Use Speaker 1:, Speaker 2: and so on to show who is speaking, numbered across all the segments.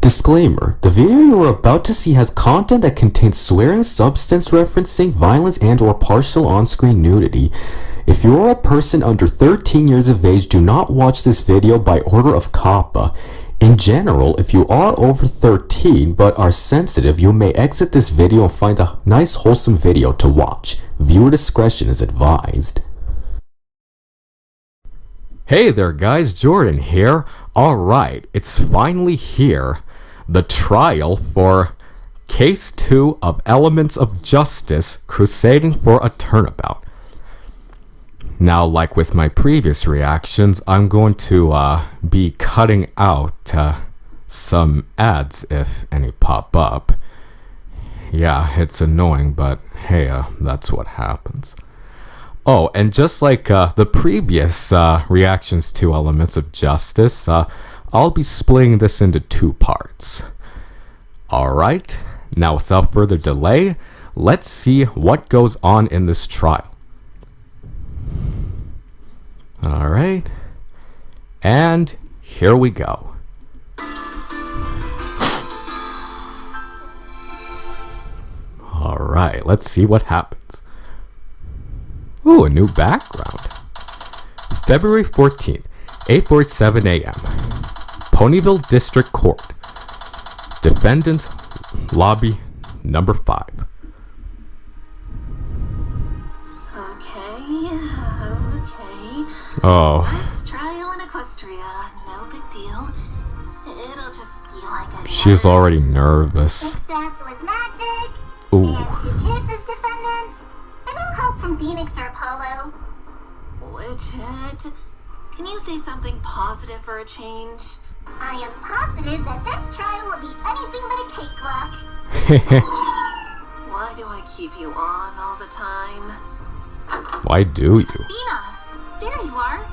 Speaker 1: Disclaimer: the video you are about to see has content that contains swearing, substance referencing, violence, and/or partial on-screen nudity. If you are a person under 13 years of age, do not watch this video by order of COPPA. In general, if you are over 13 but are sensitive, you may exit this video and find a nice wholesome video to watch. Viewer discretion is advised. Hey there guys, Jordan here. Alright, it's finally here. The trial for Case 2 of Elements of Justice, Crusading for a Turnabout. Now, like with my previous reactions, I'm going to be cutting out some ads if any pop up. Yeah, it's annoying, but hey, that's what happens. Oh, and just like the previous reactions to Elements of Justice, I'll be splitting this into two parts. Alright, now without further delay, let's see what goes on in this trial. Alright, and here we go. Alright, let's see what happens. Ooh, a new background. February 14th, 8:47 a.m. Ponyville District Court. Defendant Lobby number 5.
Speaker 2: Okay.
Speaker 1: Oh.
Speaker 2: First trial in Equestria. No big deal. It'll just be like a...
Speaker 1: She's already nervous.
Speaker 3: Except with magic,
Speaker 1: Ooh.
Speaker 3: and 2 kids as defendants, and no help from Phoenix or Apollo.
Speaker 2: Widget, can you say something positive for a change?
Speaker 3: I am positive that this trial will be anything but a cakewalk.
Speaker 2: Why do I keep you on all the time?
Speaker 1: Why do you?
Speaker 3: Athena, there you are.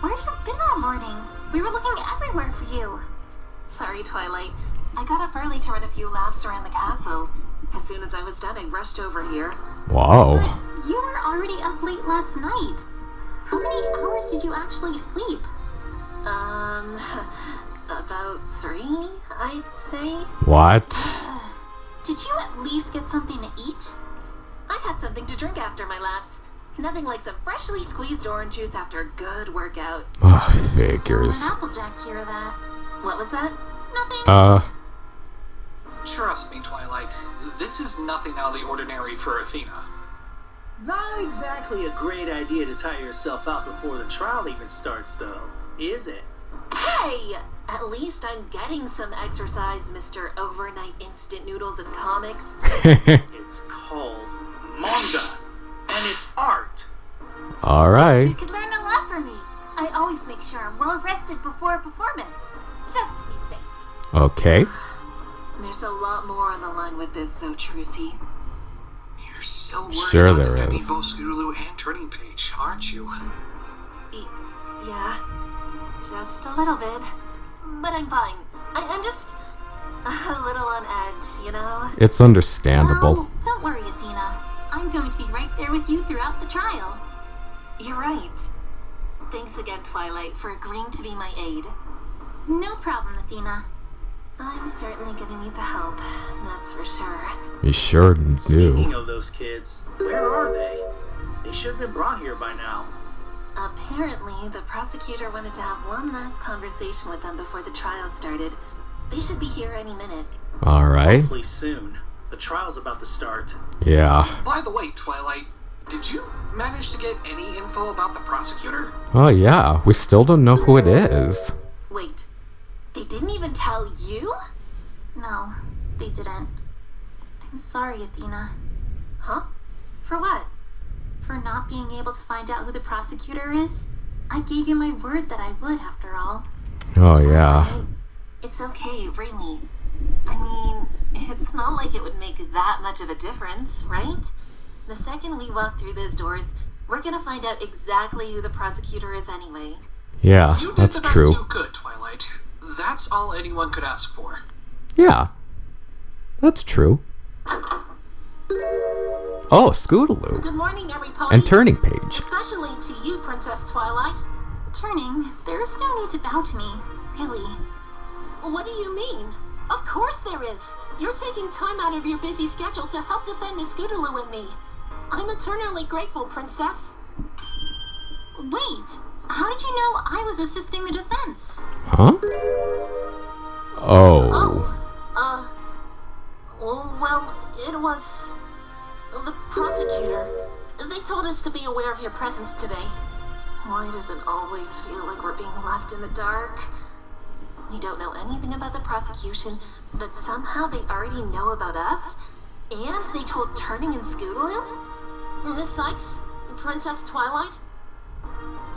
Speaker 3: Where have you been all morning? We were looking everywhere for you.
Speaker 2: Sorry, Twilight. I got up early to run a few laps around the castle. As soon as I was done, I rushed over here.
Speaker 1: Wow.
Speaker 3: But you were already up late last night. How many hours did you actually sleep?
Speaker 2: About 3, I'd say.
Speaker 1: What?
Speaker 3: Did you at least get something to eat?
Speaker 2: I had something to drink after my laps. Nothing like some freshly squeezed orange juice after a good workout.
Speaker 1: Oh, figures.
Speaker 3: An Applejack here that.
Speaker 2: What was that?
Speaker 3: Nothing.
Speaker 4: Trust me, Twilight. This is nothing out of the ordinary for Athena.
Speaker 5: Not exactly a great idea to tire yourself out before the trial even starts, though, is it?
Speaker 2: Hey! At least I'm getting some exercise, Mr. Overnight Instant Noodles and Comics.
Speaker 5: It's called manga, and it's art.
Speaker 3: You
Speaker 1: Alright.
Speaker 3: could learn a lot from me. I always make sure I'm well rested before a performance, just to be safe.
Speaker 1: Okay.
Speaker 2: There's a lot more on the line with this, though, Trucy.
Speaker 4: You're still worried
Speaker 1: Sure
Speaker 4: about
Speaker 1: there
Speaker 4: defending
Speaker 1: is.
Speaker 4: both Scootaloo and Turning Page, aren't you?
Speaker 2: Yeah, just a little bit. But I'm fine. I'm just a little on edge, you know?
Speaker 1: It's understandable.
Speaker 3: Well, don't worry, Athena. I'm going to be right there with you throughout the trial.
Speaker 2: You're right. Thanks again, Twilight, for agreeing to be my aide.
Speaker 3: No problem, Athena.
Speaker 2: I'm certainly gonna need the help, that's for sure.
Speaker 1: You sure do.
Speaker 5: Speaking of those kids, where are they? They should have been brought here by now.
Speaker 2: Apparently, the prosecutor wanted to have one last conversation with them before the trial started. They should be here any minute.
Speaker 1: Alright.
Speaker 5: Hopefully soon. The trial's about to start.
Speaker 1: Yeah.
Speaker 4: By the way, Twilight, did you manage to get any info about the prosecutor?
Speaker 1: Oh yeah, we still don't know who it is.
Speaker 2: Wait, they didn't even tell you?
Speaker 3: No, they didn't. I'm sorry, Athena,
Speaker 2: Huh? For what?
Speaker 3: for not being able to find out who the prosecutor is. I gave you my word that I would, after all.
Speaker 1: Oh yeah.
Speaker 2: It's okay, really. I mean, it's not like it would make that much of a difference, right? The second we walk through those doors, we're gonna find out exactly who the prosecutor is anyway.
Speaker 1: Yeah,
Speaker 4: You did
Speaker 1: that's
Speaker 4: the best
Speaker 1: true.
Speaker 4: you could, Twilight. That's all anyone could ask for.
Speaker 1: Yeah. That's true. Oh, Scootaloo.
Speaker 6: Good morning, every pony.
Speaker 1: And Turning Page.
Speaker 6: Especially to you, Princess Twilight.
Speaker 3: Turning, there is no need to bow to me, really.
Speaker 6: What do you mean? Of is. You're taking time out of your busy schedule to help defend Miss Scootaloo and me. I'm eternally grateful, Princess.
Speaker 3: Wait, how did you know I was assisting the defense?
Speaker 1: Huh? Oh.
Speaker 6: Well, it was the prosecutor. They told us to be aware of your presence today.
Speaker 2: Why does it always feel like we're being left in the dark? We don't know anything about the prosecution, but somehow they already know about us? And they told Turning and Scootaloo?
Speaker 6: Miss Sykes, Princess Twilight,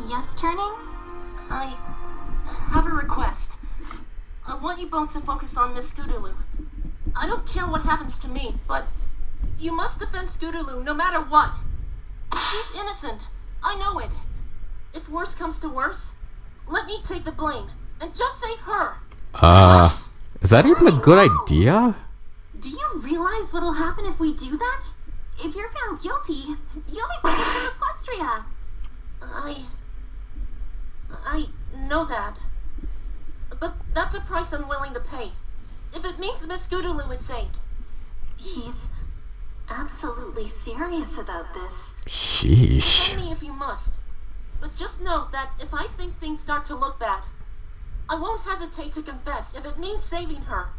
Speaker 3: Yes, Turning?
Speaker 6: I have a request. I want you both to focus on Miss Scootaloo. I don't care what happens to me, but you must defend Scootaloo no matter what. She's innocent. I know it. If worse comes to worse, let me take the blame and just save her.
Speaker 1: Is that even a good idea?
Speaker 3: Do you realize what'll happen if we do that? If you're found guilty, you'll be banished from Equestria.
Speaker 6: I know that. But that's a price I'm willing to pay. If it means Miss Scootaloo is saved.
Speaker 2: He's absolutely serious about this.
Speaker 1: Sheesh.
Speaker 6: Defend me if you must. But just know that if I think things start to look bad, I won't hesitate to confess if it means saving her.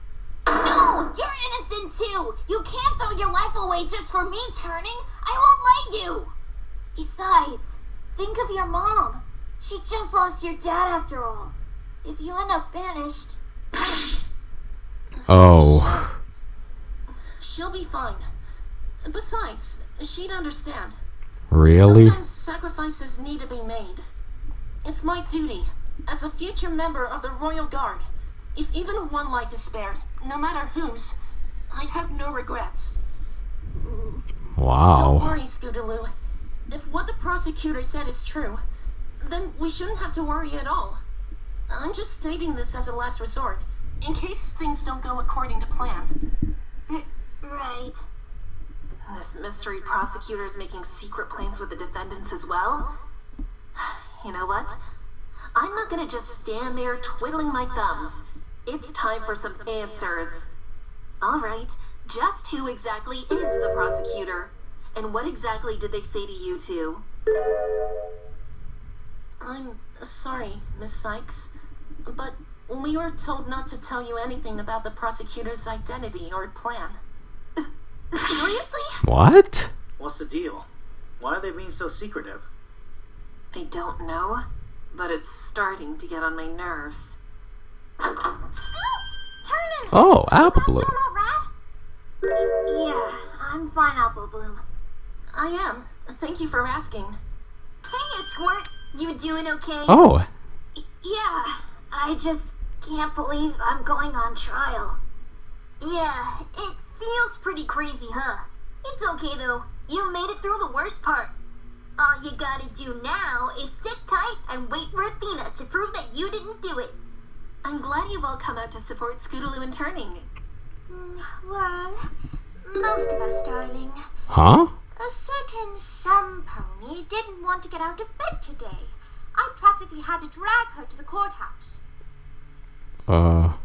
Speaker 3: No, you're innocent too. You can't throw your life away just for me, Turning. I won't let you. Besides, think of your mom. She just lost your dad after all. If you end up banished...
Speaker 1: Oh.
Speaker 6: She'll be fine. Besides, she'd understand.
Speaker 1: Really?
Speaker 6: Sometimes sacrifices need to be made. It's my duty, as a future member of the Royal Guard. If even one life is spared, no matter whose, I have no regrets. Don't
Speaker 1: Wow.
Speaker 6: worry, Scootaloo. If what the prosecutor said is true, then we shouldn't have to worry at all. I'm just stating this as a last resort, in case things don't go according to plan.
Speaker 3: Right.
Speaker 2: This mystery prosecutor is making secret plans with the defendants as well? You know what? I'm not gonna just stand there twiddling my thumbs. It's time for some answers. Alright, just who exactly is the prosecutor? And what exactly did they say to you two?
Speaker 6: I'm sorry, Miss Sykes, but we were told not to tell you anything about the prosecutor's identity or plan.
Speaker 2: Seriously?
Speaker 1: What?
Speaker 5: What's the deal? Why are they being so secretive?
Speaker 2: I don't know, but it's starting to get on my nerves.
Speaker 3: Scoots! Turning!
Speaker 1: Oh, Apple Bloom.
Speaker 3: Yeah, I'm fine, Apple Bloom.
Speaker 6: I am. Thank you for asking.
Speaker 3: Hey, Squirt! You doing okay?
Speaker 1: Oh,
Speaker 3: Yeah, I just can't believe I'm going on trial. Yeah, it feels pretty crazy, huh? It's okay though. You made it through the worst part. All you gotta do now is sit tight and wait for Athena to prove that you didn't do it.
Speaker 2: I'm glad you've all come out to support Scootaloo and Turning.
Speaker 3: Well, most of us, darling.
Speaker 1: huh?
Speaker 3: A certain some pony didn't want to get out of bed today. I practically had to drag her to the courthouse.
Speaker 1: Oh.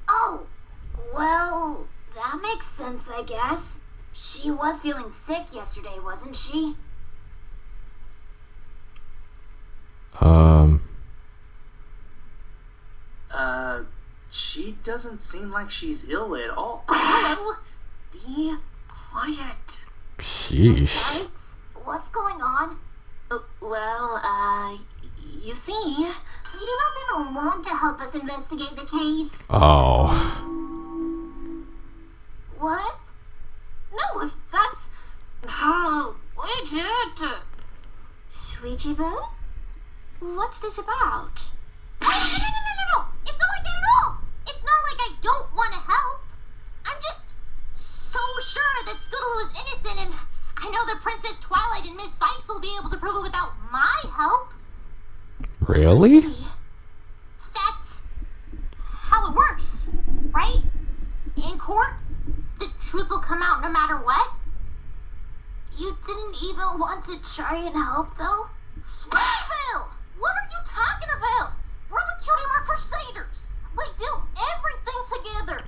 Speaker 3: Oh, well, that makes sense, I guess. She was feeling sick yesterday, wasn't she?
Speaker 5: She doesn't seem like she's ill at all.
Speaker 2: Hello? Be quiet.
Speaker 1: Sheesh.
Speaker 3: Sykes, what's going on?
Speaker 2: Well, you see...
Speaker 3: You didn't want to help us investigate the case.
Speaker 1: Oh.
Speaker 3: What?
Speaker 2: No, that's... Oh, we did.
Speaker 3: Sweetie Boo? What's this about? No! It's not like that at all! It's not like I don't want to help. I'm just so sure that Scootaloo is innocent, and I know that Princess Twilight and Miss Sykes will be able to prove it without my help.
Speaker 1: Really?
Speaker 3: Sweetie, that's how it works, right? In court, the truth will come out no matter what. You didn't even want to try and help, though?
Speaker 6: Sweetie Bill! What are you talking about? We're the Cutie Mark Crusaders! Like, dude,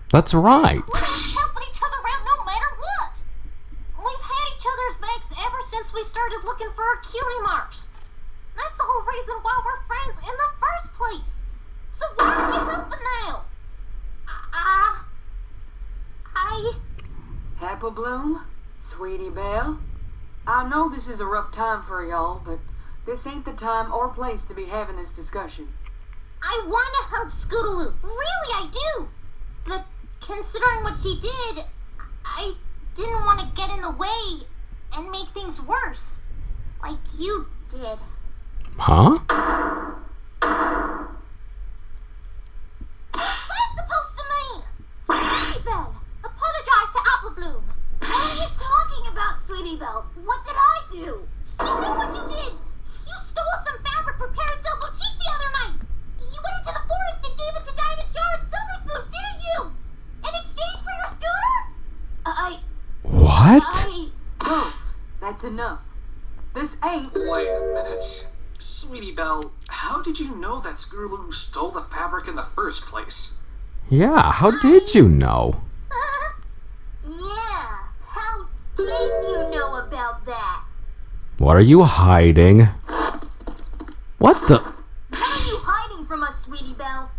Speaker 1: That's right.
Speaker 3: Let's helping each other out no matter what. We've had each other's backs ever since we started looking for our cutie marks. That's the whole reason why we're friends in the first place. So why aren't you helping now?
Speaker 7: Apple Bloom, Sweetie Belle, I know this is a rough time for y'all, but this ain't the time or place to be having this discussion.
Speaker 3: I want to help Scootaloo. Really, I do. But considering what she did, I didn't want to get in the way and make things worse. Like you did.
Speaker 1: Huh?
Speaker 3: What's that supposed to mean? Sweetie Belle, apologize to Apple Bloom. What are you talking about, Sweetie Belle? What did I do? You know what you did. You stole some fabric from Carousel Boutique the other night. You went into the forest and gave it to Diamond Yard Silver Spoon, didn't you? In exchange for your scooter?
Speaker 1: What?
Speaker 7: Girls, that's enough. This ain't...
Speaker 4: Wait a minute. Sweetie Belle, how did you know that Scootaloo stole the fabric in the first place?
Speaker 1: Yeah, how did you know?
Speaker 3: Yeah, how did you know about that?
Speaker 1: What are you hiding? What the?
Speaker 3: What are you hiding from us, Sweetie Belle?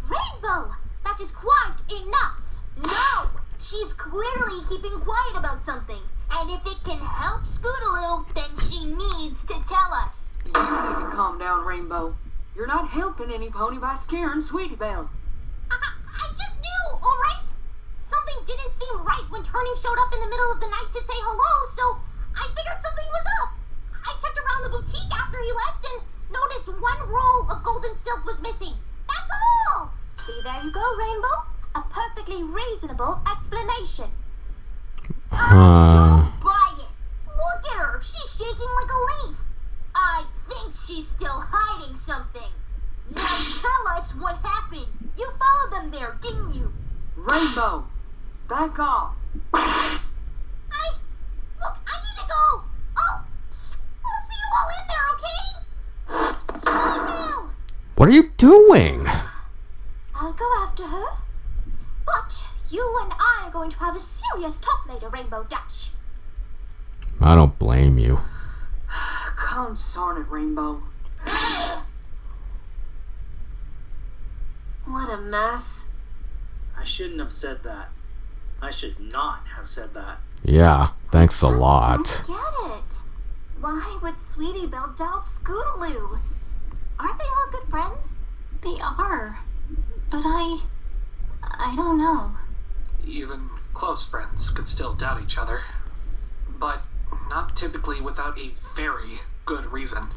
Speaker 3: Rainbow, that is quite enough. No, she's clearly keeping quiet about something. And if it can help Scootaloo, then she needs to tell us.
Speaker 7: You need to calm down, Rainbow. You're not helping any pony by scaring Sweetie Belle.
Speaker 3: I just knew, all right? Something didn't seem right when Turning showed up in the middle of the night to say hello, so I figured something was up. I checked around the boutique after he left and noticed one roll of golden silk was missing. That's all! See, there you go, Rainbow. A perfectly reasonable explanation. I don't buy it. Look at her. She's shaking like a leaf. I think she's still hiding something. Now tell us what happened. You followed them there, didn't you?
Speaker 7: Rainbow, back off.
Speaker 3: Look, I need to go. Oh, we'll see you all in there, okay? Scootaloo!
Speaker 1: What are you doing?
Speaker 3: I'll go after her. But you and I are going to have a serious talk later, Rainbow Dash.
Speaker 1: I don't blame you.
Speaker 7: Consarn it, Rainbow.
Speaker 2: What a mess.
Speaker 5: I shouldn't have said that. I should not have said that.
Speaker 1: Yeah, thanks a lot.
Speaker 2: Don't get it. Why would Sweetie Belle doubt Scootaloo? Aren't they all good friends? They are. But I don't know.
Speaker 4: Even close friends could still doubt each other. But not typically without a very good reason.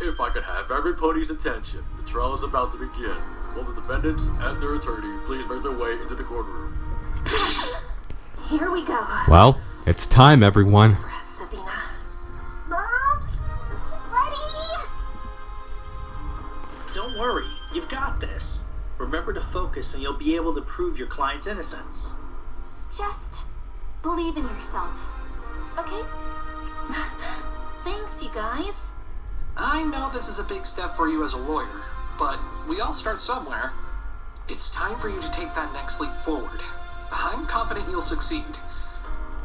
Speaker 8: If I could have everybody's attention, the trial is about to begin. Will the defendants and their attorney please make their way into the courtroom?
Speaker 2: Here we go.
Speaker 1: Well, it's time, everyone.
Speaker 2: Brad, Savina.
Speaker 3: Boobs, sweaty.
Speaker 5: Don't worry, you've got this. Remember to focus and you'll be able to prove your client's innocence.
Speaker 2: Just believe in yourself. Okay? Thanks, you guys.
Speaker 4: I know this is a big step for you as a lawyer, but we all start somewhere. It's time for you to take that next leap forward. I'm confident you'll succeed.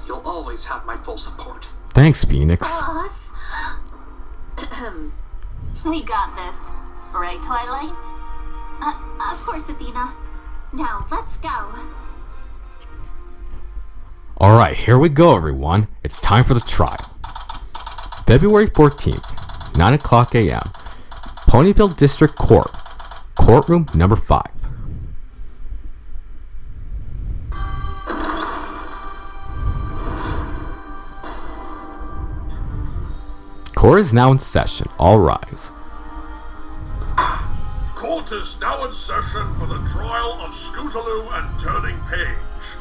Speaker 4: You'll always have my full support.
Speaker 1: Thanks, Phoenix.
Speaker 2: Boss. We got this. Right, Twilight? Of course, Athena. Now, let's go.
Speaker 1: Alright, here we go, everyone. It's time for the trial. February 14th, 9 o'clock a.m. Ponyville District Court. Courtroom number 5. Court is now in session. All rise.
Speaker 9: Court is now in session for the trial of Scootaloo and Turning Page.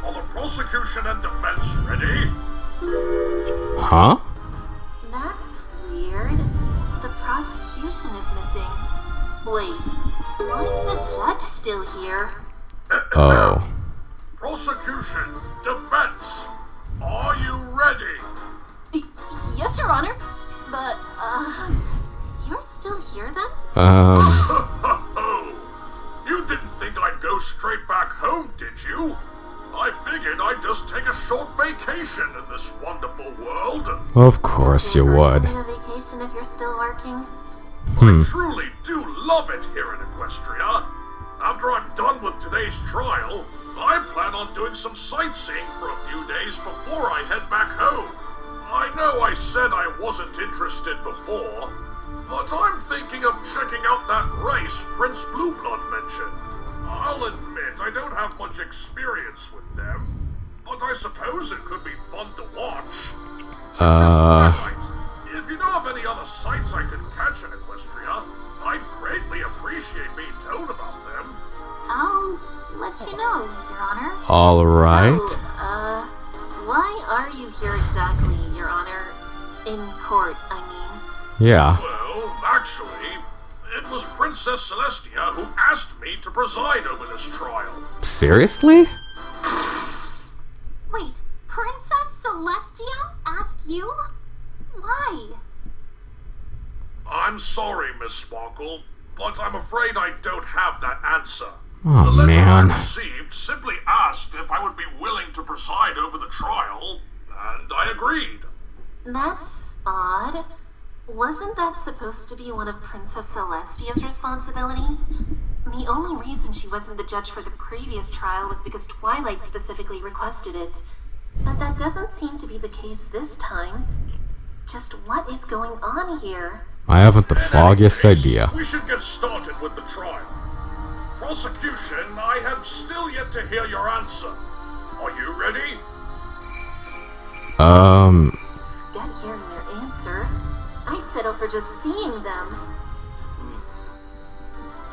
Speaker 9: Are the prosecution and defense ready?
Speaker 1: Huh?
Speaker 2: That's weird. The prosecution is missing. Wait, why is the judge still here?
Speaker 1: Oh.
Speaker 9: Prosecution, defense, are you ready?
Speaker 2: Yes, Your Honor. But, you're still here then?
Speaker 9: You didn't think I'd go straight back home, did you? I figured I'd just take a short vacation in this wonderful world.
Speaker 1: Of course you would.
Speaker 2: A vacation if you're still working.
Speaker 9: I truly do love it here in Equestria. After I'm done with today's trial, I plan on doing some sightseeing for a few days before I head back home. I know I said I wasn't interested before, but I'm thinking of checking out that race Prince Blueblood mentioned. I'll admit I don't have much experience with them, but I suppose it could be fun to watch. Princess Twilight, if you know of any other sights I could catch in Equestria, I'd greatly appreciate being told about them.
Speaker 3: I'll let you know, Your Honor.
Speaker 1: Alright.
Speaker 2: So, why are you here exactly, Your Honor? In court, I mean.
Speaker 1: Yeah.
Speaker 9: Well, actually, it was Princess Celestia who asked me to preside over this trial.
Speaker 1: Seriously?
Speaker 3: Wait, Princess Celestia asked you? Why?
Speaker 9: I'm sorry, Miss Sparkle, but I'm afraid I don't have that answer.
Speaker 1: Oh,
Speaker 9: the letter
Speaker 1: man.
Speaker 9: I received simply asked if I would be willing to preside over the trial, and I agreed.
Speaker 2: That's odd. Wasn't that supposed to be one of Princess Celestia's responsibilities? The only reason she wasn't the judge for the previous trial was because Twilight specifically requested it. But that doesn't seem to be the case this time. Just what is going on here?
Speaker 1: I haven't the
Speaker 9: In any
Speaker 1: foggiest
Speaker 9: case,
Speaker 1: idea.
Speaker 9: We should get started with the trial. Prosecution, I have still yet to hear your answer. Are you ready?
Speaker 2: Get hearing their answer. I'd settle for just seeing them.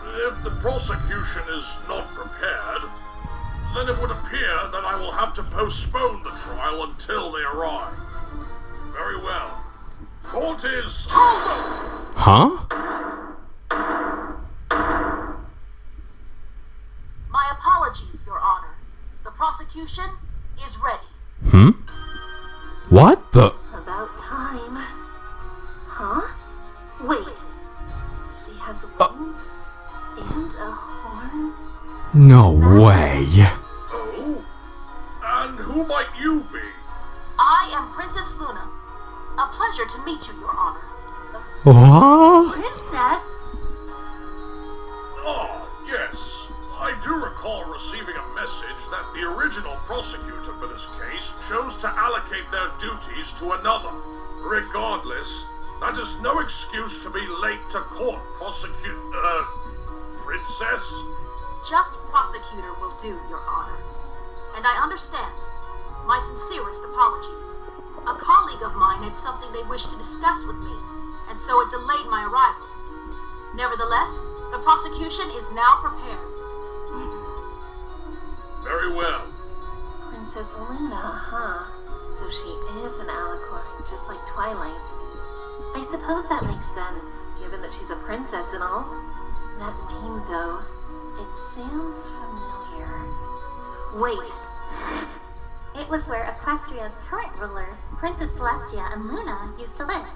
Speaker 9: If the prosecution is not prepared, then it would appear that I will have to postpone the trial until they arrive. Very well. Court is... Hold it!
Speaker 1: Huh?
Speaker 10: My apologies, Your Honor. The prosecution is ready.
Speaker 1: What the?
Speaker 2: About time. Huh? Wait. She has wings and a horn?
Speaker 1: No way.
Speaker 9: Oh? And who might you be?
Speaker 10: I am Princess Luna. A pleasure to meet you, Your Honor.
Speaker 1: What?
Speaker 2: Princess?
Speaker 9: Ah, yes. I do recall receiving a message that the original prosecutor for this case chose to allocate their duties to another. Regardless, that is no excuse to be late to court, Princess?
Speaker 10: Just prosecutor will do, Your Honor. And I understand. My sincerest apologies. A colleague of mine had something they wished to discuss with me, and so it delayed my arrival. Nevertheless, the prosecution is now prepared.
Speaker 9: Very well.
Speaker 2: Princess Luna, huh? So she is an alicorn, just like Twilight. I suppose that makes sense, given that she's a princess and all. That name, though, it sounds familiar. Wait.
Speaker 3: It was where Equestria's current rulers, Princess Celestia and Luna, used to live.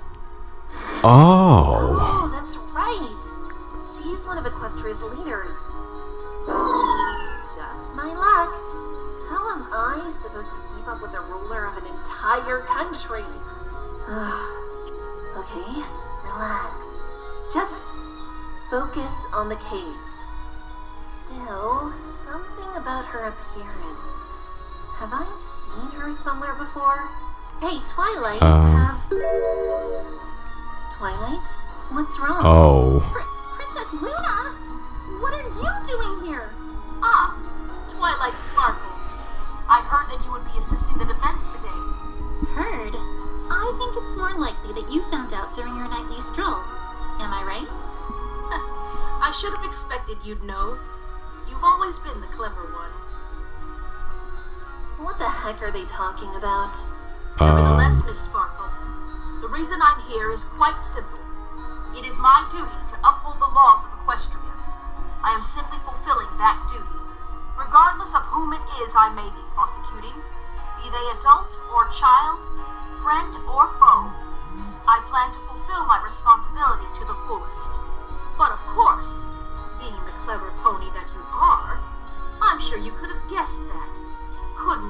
Speaker 1: Oh.
Speaker 2: Oh, that's right. She's one of Equestria's leaders. Just my luck. How am I supposed to keep up with the ruler of an entire country? Okay, relax. Just focus on the case. Still, something about her appearance. Have I seen her somewhere before? Hey, Twilight, Twilight? What's wrong?
Speaker 1: Oh.
Speaker 3: Princess Luna? What are you doing here?
Speaker 10: Ah, Twilight Sparkle. I heard that you would be assisting the defense today.
Speaker 3: Heard? I think it's more likely that you found out during your nightly stroll. Am I right?
Speaker 10: I should have expected you'd know. You've always been the clever one.
Speaker 2: What the heck are they talking about?
Speaker 10: Nevertheless, Miss Sparkle, the reason I'm here is quite simple. It is my duty to uphold the laws of Equestria. I am simply fulfilling that duty, regardless of whom it is I may be prosecuting, be they adult or child, friend or foe. I plan to fulfill my responsibility to the fullest. But of course, being the clever pony that you are,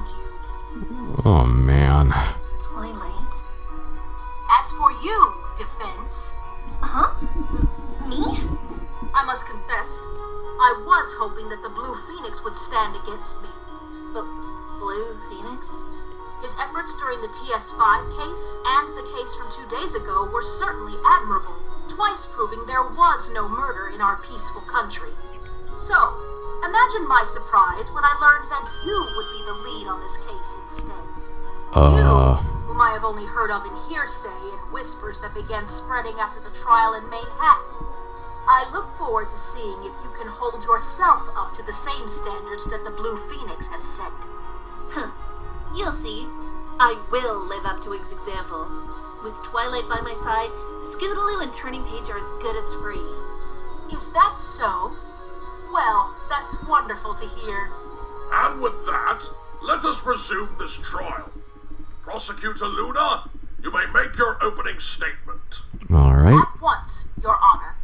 Speaker 10: you.
Speaker 1: Oh man.
Speaker 2: Twilight?
Speaker 10: As for you, Defense,
Speaker 2: Huh? Me?
Speaker 10: I must confess, I was hoping that the Blue Phoenix would stand against me.
Speaker 2: Blue Phoenix?
Speaker 10: His efforts during the TS5 case and the case from 2 days ago were certainly admirable, twice proving there was no murder in our peaceful country. So, imagine my surprise when I learned that you would be the lead on this case instead. You, whom I have only heard of in hearsay and whispers that began spreading after the trial in Manhattan. I look forward to seeing if you can hold yourself up to the same standards that the Blue Phoenix has set.
Speaker 2: You'll see. I will live up to Wig's example. With Twilight by my side, Scootaloo and Turning Page are as good as free.
Speaker 10: Is that so? Well, that's wonderful to hear.
Speaker 9: And with that, let us resume this trial. Prosecutor Luna, you may make your opening statement.
Speaker 1: All right.
Speaker 10: At once, Your Honor.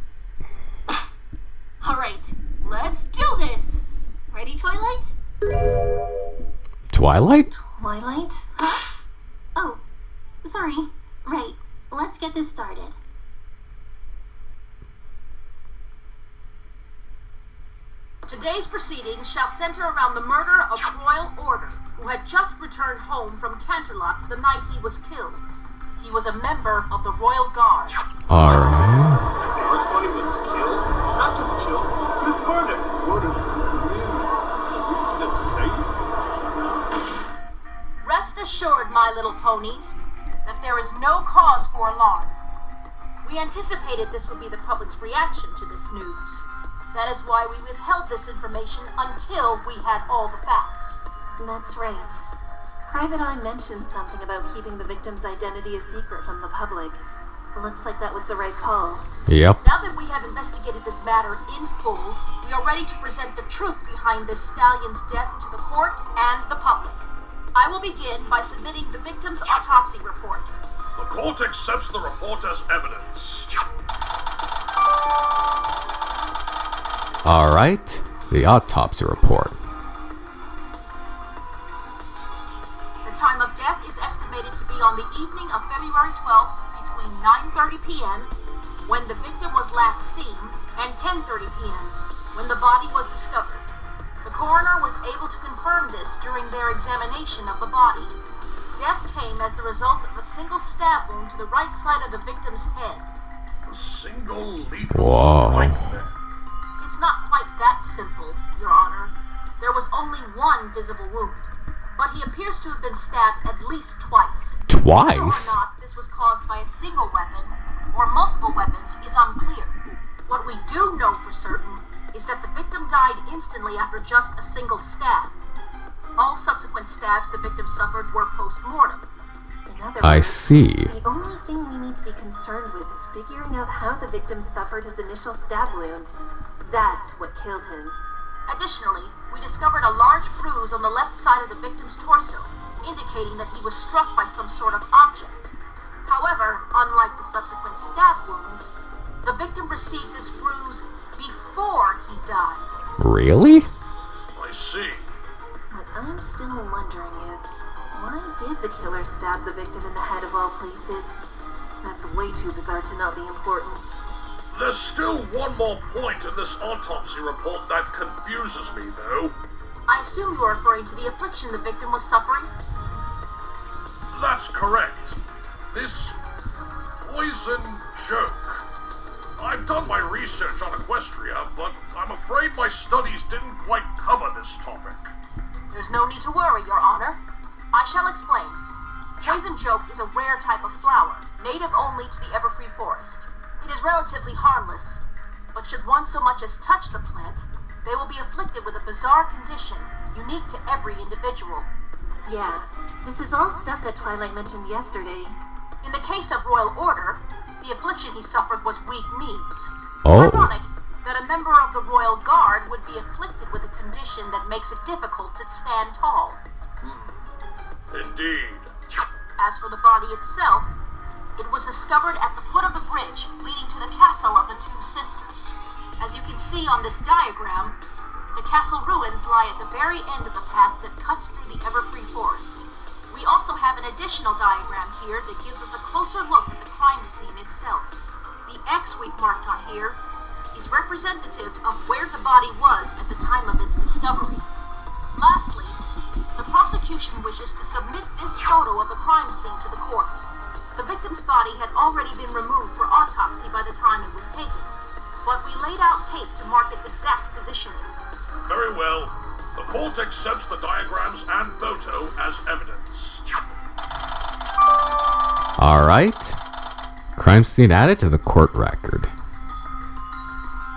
Speaker 2: Alright, let's do this! Ready, Twilight?
Speaker 1: Twilight?
Speaker 2: Twilight?
Speaker 3: Huh? Oh, sorry. Right, let's get this started.
Speaker 10: Today's proceedings shall center around the murder of Royal Order, who had just returned home from Canterlot the night he was killed. He was a member of the Royal Guard.
Speaker 1: All right.
Speaker 5: George Bunny was killed? Not just killed, he was murdered. What does this mean? Are we still safe?
Speaker 10: Rest assured, my little ponies, that there is no cause for alarm. We anticipated this would be the public's reaction to this news. That is why we withheld this information until we had all the facts.
Speaker 2: That's right. Private Eye mentioned something about keeping the victim's identity a secret from the public. Looks like that was the right call.
Speaker 1: Yep.
Speaker 10: Now that we have investigated this matter in full, we are ready to present the truth behind this stallion's death to the court and the public. I will begin by submitting the victim's autopsy report.
Speaker 9: The court accepts the report as evidence.
Speaker 1: All right. The autopsy report.
Speaker 10: The time of death is estimated to be on the evening of February 12th between 9:30 p.m., when the victim was last seen, and 10:30 p.m., when the body was discovered. The coroner was able to confirm this during their examination of the body. Death came as the result of a single stab wound to the right side of the victim's head.
Speaker 9: A single lethal strike then.
Speaker 10: It's not quite that simple, Your Honor. There was only one visible wound, but he appears to have been stabbed at least twice.
Speaker 1: Twice?
Speaker 10: Whether or not this was caused by a single weapon or multiple weapons is unclear. What we do know for certain is that the victim died instantly after just a single stab. All subsequent stabs the victim suffered were post-mortem.
Speaker 2: In other
Speaker 1: I
Speaker 2: words,
Speaker 1: see.
Speaker 2: the only thing we need to be concerned with is figuring out how the victim suffered his initial stab wound. That's what killed him.
Speaker 10: Additionally, we discovered a large bruise on the left side of the victim's torso, indicating that he was struck by some sort of object. However, unlike the subsequent stab wounds, the victim received this bruise before he died.
Speaker 1: Really?
Speaker 9: I see.
Speaker 2: What I'm still wondering is, why did the killer stab the victim in the head of all places? That's way too bizarre to not be important.
Speaker 9: There's still one more point in this autopsy report that confuses me, though.
Speaker 10: I assume you are referring to the affliction the victim was suffering?
Speaker 9: That's correct. This poison joke. I've done my research on Equestria, but I'm afraid my studies didn't quite cover this topic.
Speaker 10: There's no need to worry, Your Honor. I shall explain. Poison joke is a rare type of flower, native only to the Everfree Forest. It is relatively harmless, but should one so much as touch the plant, they will be afflicted with a bizarre condition, unique to every individual.
Speaker 2: Yeah, this is all stuff that Twilight mentioned yesterday.
Speaker 10: In the case of Royal Order, the affliction he suffered was weak knees.
Speaker 1: Oh.
Speaker 10: Ironic that a member of the Royal Guard would be afflicted with a condition that makes it difficult to stand tall.
Speaker 9: Indeed.
Speaker 10: As for the body itself, it was discovered at the foot of the bridge leading to the castle of the Two Sisters. As you can see on this diagram, the castle ruins lie at the very end of the path that cuts through the Everfree Forest. We also have an additional diagram here that gives us a closer look at the crime scene itself. The X we've marked on here is representative of where the body was at the time of its discovery. Lastly, the prosecution wishes to submit this photo of the crime scene to the court. The victim's body had already been removed for autopsy by the time it was taken, but we laid out tape to mark its exact positioning.
Speaker 9: Very well. The court accepts the diagrams and photo as evidence.
Speaker 1: Alright. Crime scene added to the court record.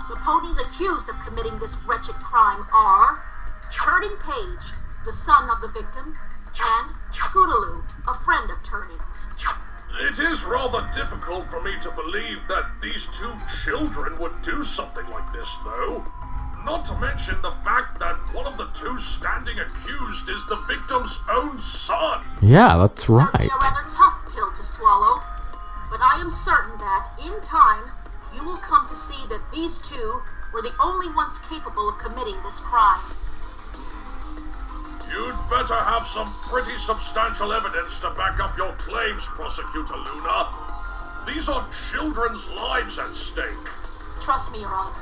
Speaker 10: The ponies accused of committing this wretched crime are Turning Page, the son of the victim, and Scootaloo, a friend of Turning's.
Speaker 9: It is rather difficult for me to believe that these two children would do something like this, though. Not to mention the fact that one of the two standing accused is the victim's own son.
Speaker 1: Yeah, that's right.
Speaker 10: Certainly a rather tough pill to swallow, but I am certain that, in time, you will come to see that these two were the only ones capable of committing this crime.
Speaker 9: You'd better have some pretty substantial evidence to back up your claims, Prosecutor Luna. These are children's lives at stake.
Speaker 10: Trust me, Your Honor.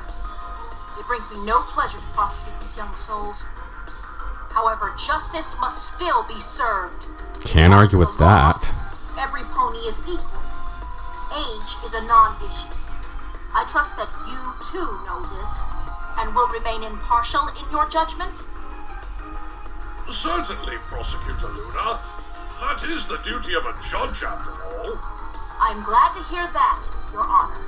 Speaker 10: It brings me no pleasure to prosecute these young souls. However, justice must still be served.
Speaker 1: Can't argue with that.
Speaker 10: Every pony is equal. Age is a non-issue. I trust that you, too, know this, and will remain impartial in your judgment?
Speaker 9: Certainly, Prosecutor Luna. That is the duty of a judge, after all.
Speaker 10: I'm glad to hear that, Your Honor.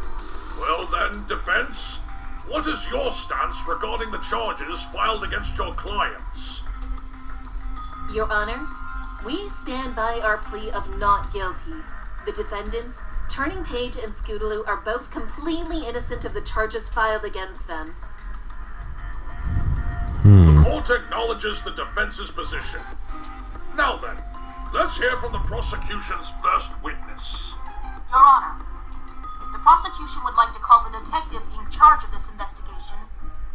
Speaker 9: Well then, defense, what is your stance regarding the charges filed against your clients?
Speaker 2: Your Honor, we stand by our plea of not guilty. The defendants, Turning Page and Scootaloo, are both completely innocent of the charges filed against them.
Speaker 9: The court acknowledges the defense's position. Now then, let's hear from the prosecution's first witness.
Speaker 10: Your Honor, the prosecution would like to call the detective in charge of this investigation,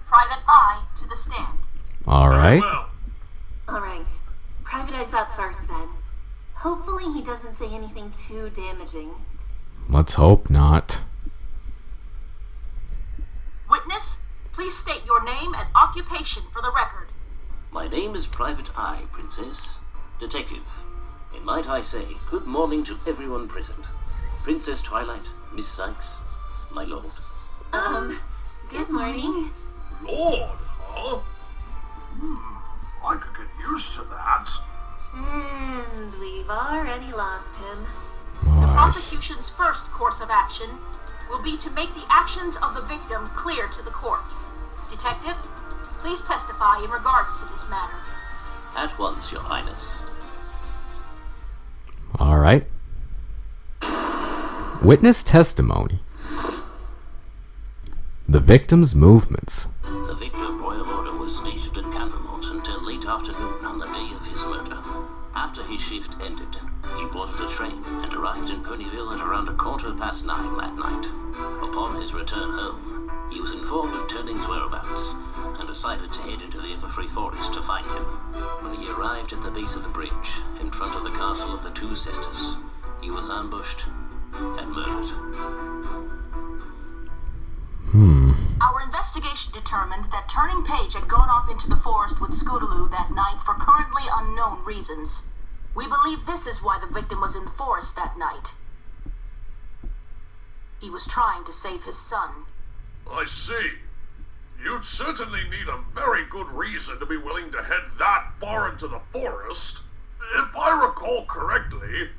Speaker 10: Private Eye, to the stand.
Speaker 1: Alright.
Speaker 9: Well,
Speaker 2: Alright. Private Eye's up first then. Hopefully he doesn't say anything too damaging.
Speaker 1: Let's hope not.
Speaker 10: Witness, please state your name and occupation for the record.
Speaker 11: My name is Private Eye, Princess. Detective. And might I say, good morning to everyone present. Princess Twilight, Miss Sykes, my lord.
Speaker 2: Good morning.
Speaker 9: Lord, huh? I could get used to that.
Speaker 2: And we've already lost him.
Speaker 10: The prosecution's first course of action will be to make the actions of the victim clear to the court. Detective, please testify in regards to this matter.
Speaker 11: At once, Your Highness.
Speaker 1: Alright. Witness testimony. The victim's movements.
Speaker 11: The victim, Royal Order, was stationed in Camelot until late afternoon on the day of his murder. After his shift ended, he boarded a train and arrived in Ponyville at around 9:15 that night. Upon his return home, he was informed of Turning's whereabouts and decided to head into the Everfree Forest to find him. When he arrived at the base of the bridge, in front of the castle of the Two Sisters, he was ambushed and murdered.
Speaker 10: Our investigation determined that Turning Page had gone off into the forest with Scootaloo that night for currently unknown reasons. We believe this is why the victim was in the forest that night. He was trying to save his son.
Speaker 9: I see. You'd certainly need a very good reason to be willing to head that far into the forest. If I recall correctly,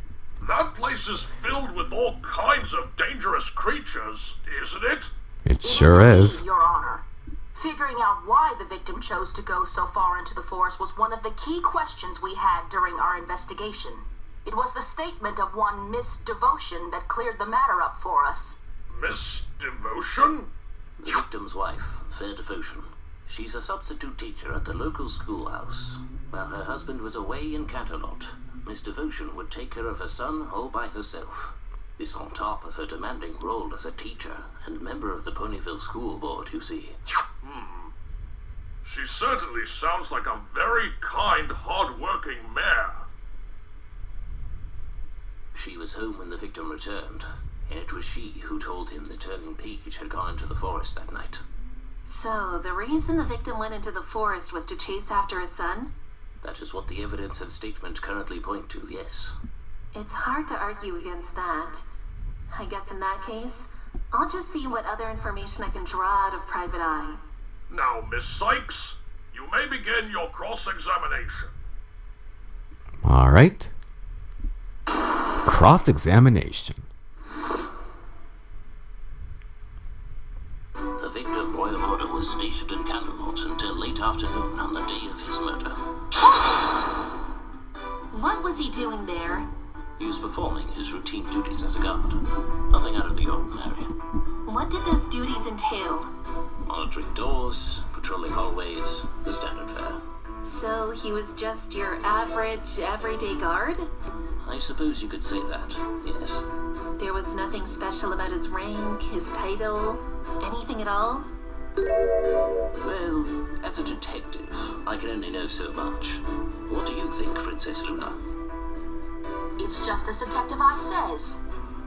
Speaker 9: that place is filled with all kinds of dangerous creatures, isn't it?
Speaker 1: It sure
Speaker 10: indeed,
Speaker 1: is.
Speaker 10: Your Honor. Figuring out why the victim chose to go so far into the forest was one of the key questions we had during our investigation. It was the statement of one Miss Devotion that cleared the matter up for us.
Speaker 9: Miss Devotion?
Speaker 11: The victim's wife, Fair Devotion. She's a substitute teacher at the local schoolhouse. While her husband was away in Canterlot, Miss Devotion would take care of her son all by herself. This on top of her demanding role as a teacher and member of the Ponyville School Board, you see.
Speaker 9: She She certainly sounds like a very kind, hard-working mare.
Speaker 11: She was home when the victim returned, and it was she who told him the turning page had gone into the forest that night.
Speaker 2: So, the reason the victim went into the forest was to chase after his son?
Speaker 11: That is what the evidence and statement currently point to, yes.
Speaker 2: It's hard to argue against that. I guess in that case, I'll just see what other information I can draw out of Private Eye.
Speaker 9: Now, Miss Sykes, you may begin your cross-examination.
Speaker 1: All right. Cross-examination.
Speaker 11: The victim, Royal Order, was stationed in Candlemont until late afternoon on the day of his murder.
Speaker 2: What was he doing there?
Speaker 11: He was performing his routine duties as a guard. Nothing out of the ordinary.
Speaker 2: What did those duties entail?
Speaker 11: Monitoring doors, patrolling hallways, the standard fare.
Speaker 2: So he was just your average, everyday guard?
Speaker 11: I suppose you could say that, yes.
Speaker 2: There was nothing special about his rank, his title, anything at all?
Speaker 11: Well, as a detective, I can only know so much. What do you think, Princess Luna?
Speaker 10: It's just as Detective Eye says.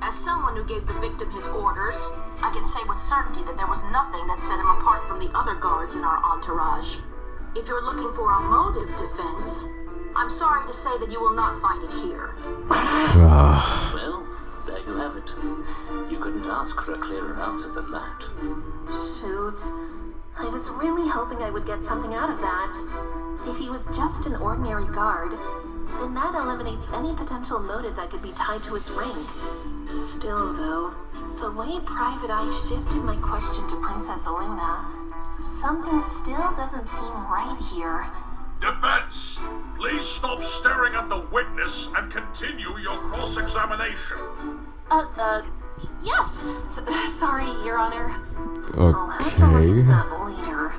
Speaker 10: As someone who gave the victim his orders, I can say with certainty that there was nothing that set him apart from the other guards in our entourage. If you're looking for a motive defense, I'm sorry to say that you will not find it here.
Speaker 11: Well, there you have it. You couldn't ask for a clearer answer than that.
Speaker 2: Shoot. I was really hoping I would get something out of that. If he was just an ordinary guard, then that eliminates any potential motive that could be tied to his rank. Still, though, the way Private Eye shifted my question to Princess Luna, something still doesn't seem right here.
Speaker 9: Defense, please stop staring at the witness and continue your cross-examination.
Speaker 2: Yes. Sorry, Your Honor. I'll have to look into that later.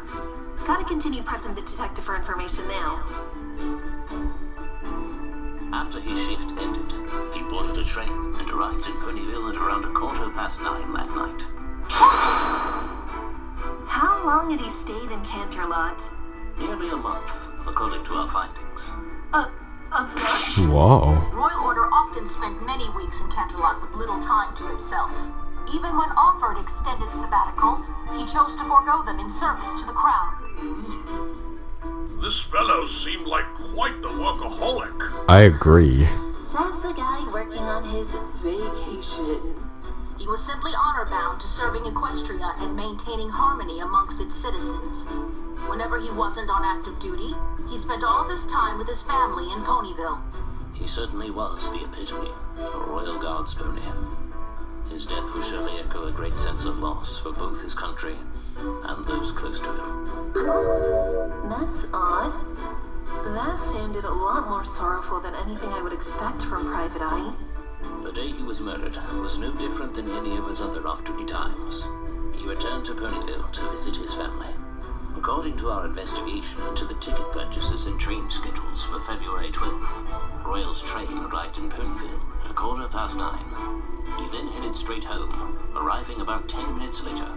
Speaker 2: Gotta continue pressing the detective for information now.
Speaker 11: After his shift ended, he boarded a train and arrived in Ponyville at around 9:15 that night.
Speaker 2: How long had he stayed in Canterlot?
Speaker 11: Nearly a month, according to our findings.
Speaker 2: A month?
Speaker 1: Whoa.
Speaker 10: Royal Order often spent many weeks in Canterlot with little time to himself. Even when offered extended sabbaticals, he chose to forego them in service to the crown.
Speaker 9: This fellow seemed like quite the workaholic.
Speaker 1: I agree.
Speaker 2: Says the guy working on his vacation.
Speaker 10: He was simply honor-bound to serving Equestria and maintaining harmony amongst its citizens. Whenever he wasn't on active duty, he spent all of his time with his family in Ponyville.
Speaker 11: He certainly was the epitome of a Royal Guards pony. His death will surely echo a great sense of loss for both his country and those close to him.
Speaker 2: That's odd. That sounded a lot more sorrowful than anything I would expect from Private Eye.
Speaker 11: The day he was murdered was no different than any of his other off-duty times. He returned to Ponyville to visit his family. According to our investigation into the ticket purchases and train schedules for February 12th, Royal's train arrived in Ponyville at 9:15. He then headed straight home, arriving about 10 minutes later.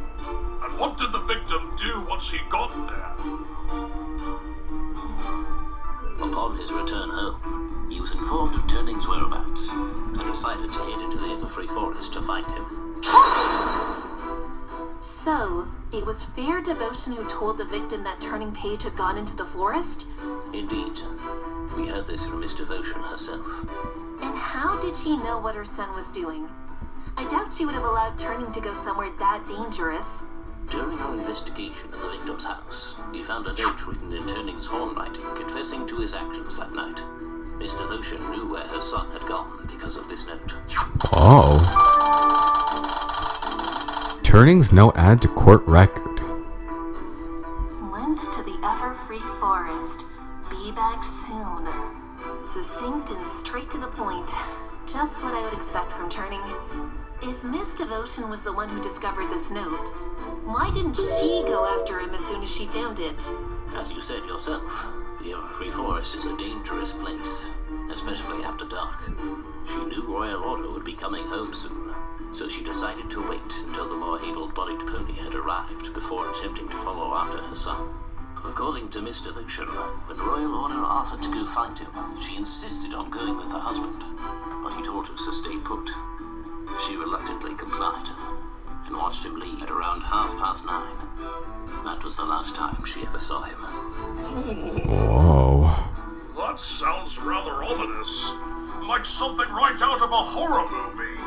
Speaker 9: And what did the victim do once he got there?
Speaker 11: Upon his return home, he was informed of Turning's whereabouts and decided to head into the Everfree Forest to find him.
Speaker 2: So, it was Fair Devotion who told the victim that Turning Page had gone into the forest?
Speaker 11: Indeed. We heard this from Miss Devotion herself.
Speaker 2: And how did she know what her son was doing? I doubt she would have allowed Turning to go somewhere that dangerous.
Speaker 11: During our investigation of the victim's house, we found a note written in Turning's handwriting confessing to his actions that night. Miss Devotion knew where her son had gone because of this note.
Speaker 1: Oh. Turning's note added to court record.
Speaker 2: Went to the Everfree Forest. Be back soon. Succinct and straight to the point. Just what I would expect from Turning. If Miss Devotion was the one who discovered this note, why didn't she go after him as soon as she found it?
Speaker 11: As you said yourself, the Everfree Forest is a dangerous place, especially after dark. She knew Royal Order would be coming home soon, so she decided to wait until the more able-bodied pony had arrived before attempting to follow after her son. According to Miss Devotion. When Royal Order offered to go find him, she insisted on going with her husband, but he told her to stay put. She reluctantly complied, and watched him leave at around 9:30. That was the last time she ever saw him.
Speaker 1: Whoa.
Speaker 9: That sounds rather ominous. Like something right out of a horror movie.